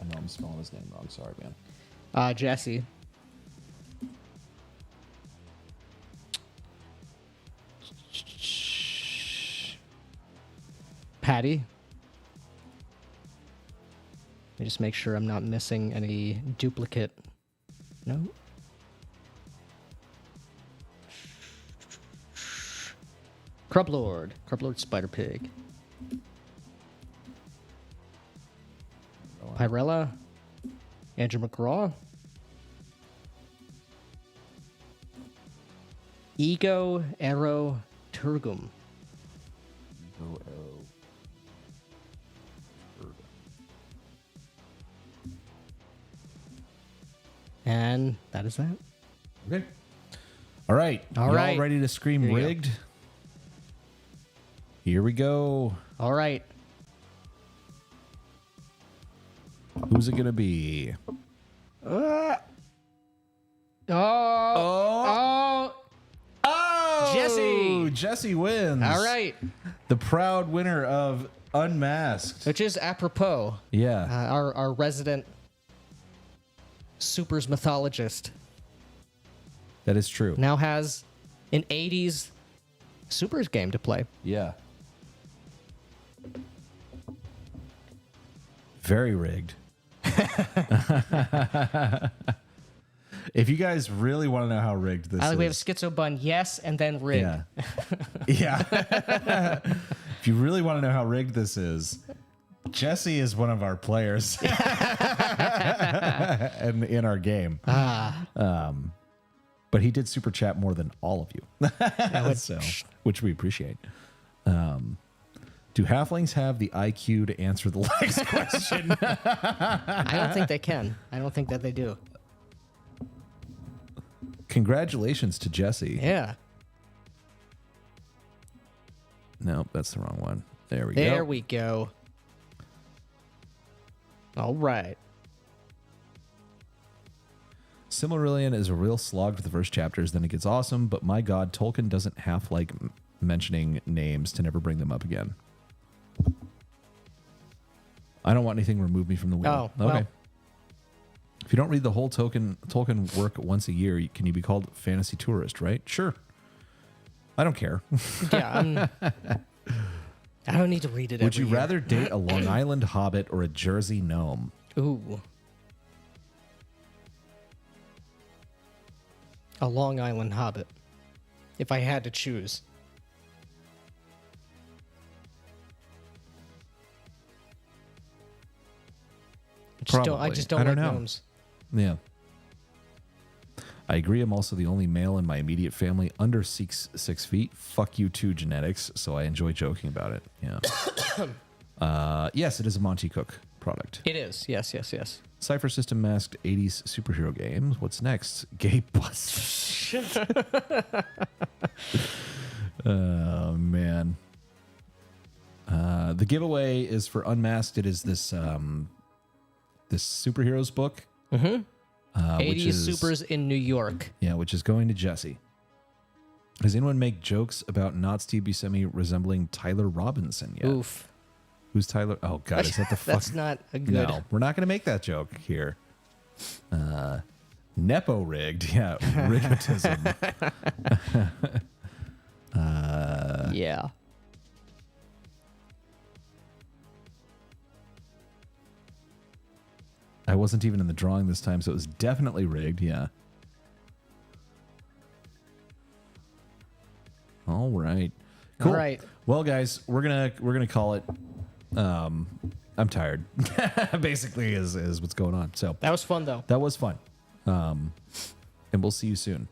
I know I'm spelling his name wrong. Sorry, man. Jesse. Patty. Let me just make sure I'm not missing any duplicate. No. Crublord. Crublord Spider Pig. Pyrella. Andrew McGraw. Ego Arrow Turgum. And that is that. Okay. All right. All Y'all right. ready to scream Here you go. rigged? Here we go. All right. Who's it gonna be? Oh. Jesse. Jesse wins. All right. The proud winner of Unmasked. Which is apropos. Yeah. Our resident supers mythologist That is true. now has an 80s supers game to play. Yeah. Very rigged. If you guys really want to know how rigged this I like is. we have Schizo Bun, yes, and then rig. Yeah. Yeah. If you really want to know how rigged this is, Jesse is one of our players and in our game. But he did super chat more than all of you, so, which we appreciate. Do halflings have the IQ to answer the next question? I don't think they can. I don't think that they do. Congratulations to Jesse. Yeah. Nope, that's the wrong one. There we go. There we go. All right. Silmarillion is a real slog for the first chapters, then it gets awesome, but my god, Tolkien doesn't half like mentioning names to never bring them up again. I don't want anything to remove me from the wheel. Oh, well. If you don't read the whole Tolkien work once a year, can you be called fantasy tourist, right? Sure. I don't care. Yeah, I don't need to read it Would every you year. rather date a Long Island hobbit or a Jersey gnome? Ooh. A Long Island hobbit. If I had to choose. I just don't like know. gnomes. Yeah. I agree. I'm also the only male in my immediate family under 6 feet. Fuck you too, genetics. So I enjoy joking about it. Yeah. Yes, it is a Monty Cook product. It is. Yes. Cypher System masked 80s superhero games. What's next? Gay bus. Oh, man. The giveaway is for Unmasked. It is this this superheroes book. Mm-hmm. 80s 80s supers in New York. Yeah, which is going to Jesse. Does anyone make jokes about not Steve Buscemi resembling Tyler Robinson yet? Oof. Who's Tyler? Oh, God, is that the fuck? That's not a good... No, we're not going to make that joke here. Nepo rigged. Yeah, rigotism. Yeah. I wasn't even in the drawing this time, so it was definitely rigged. Yeah. All right. Well, guys, we're gonna call it. I'm tired. Basically, is what's going on. So That was fun, though. that was fun. And we'll see you soon.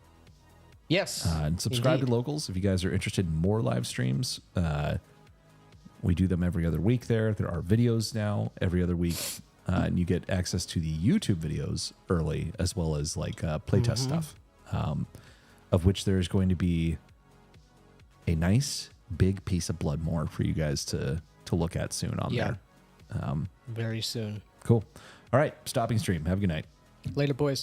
Yes. And subscribe indeed. to Locals if you guys are interested in more live streams. We do them every other week there. There are videos now every other week. And you get access to the YouTube videos early, as well as like playtest stuff, of which there's going to be a nice big piece of Bloodmore for you guys to look at soon on there. Very soon. Cool. All right. Stopping stream. Have a good night. Later, boys.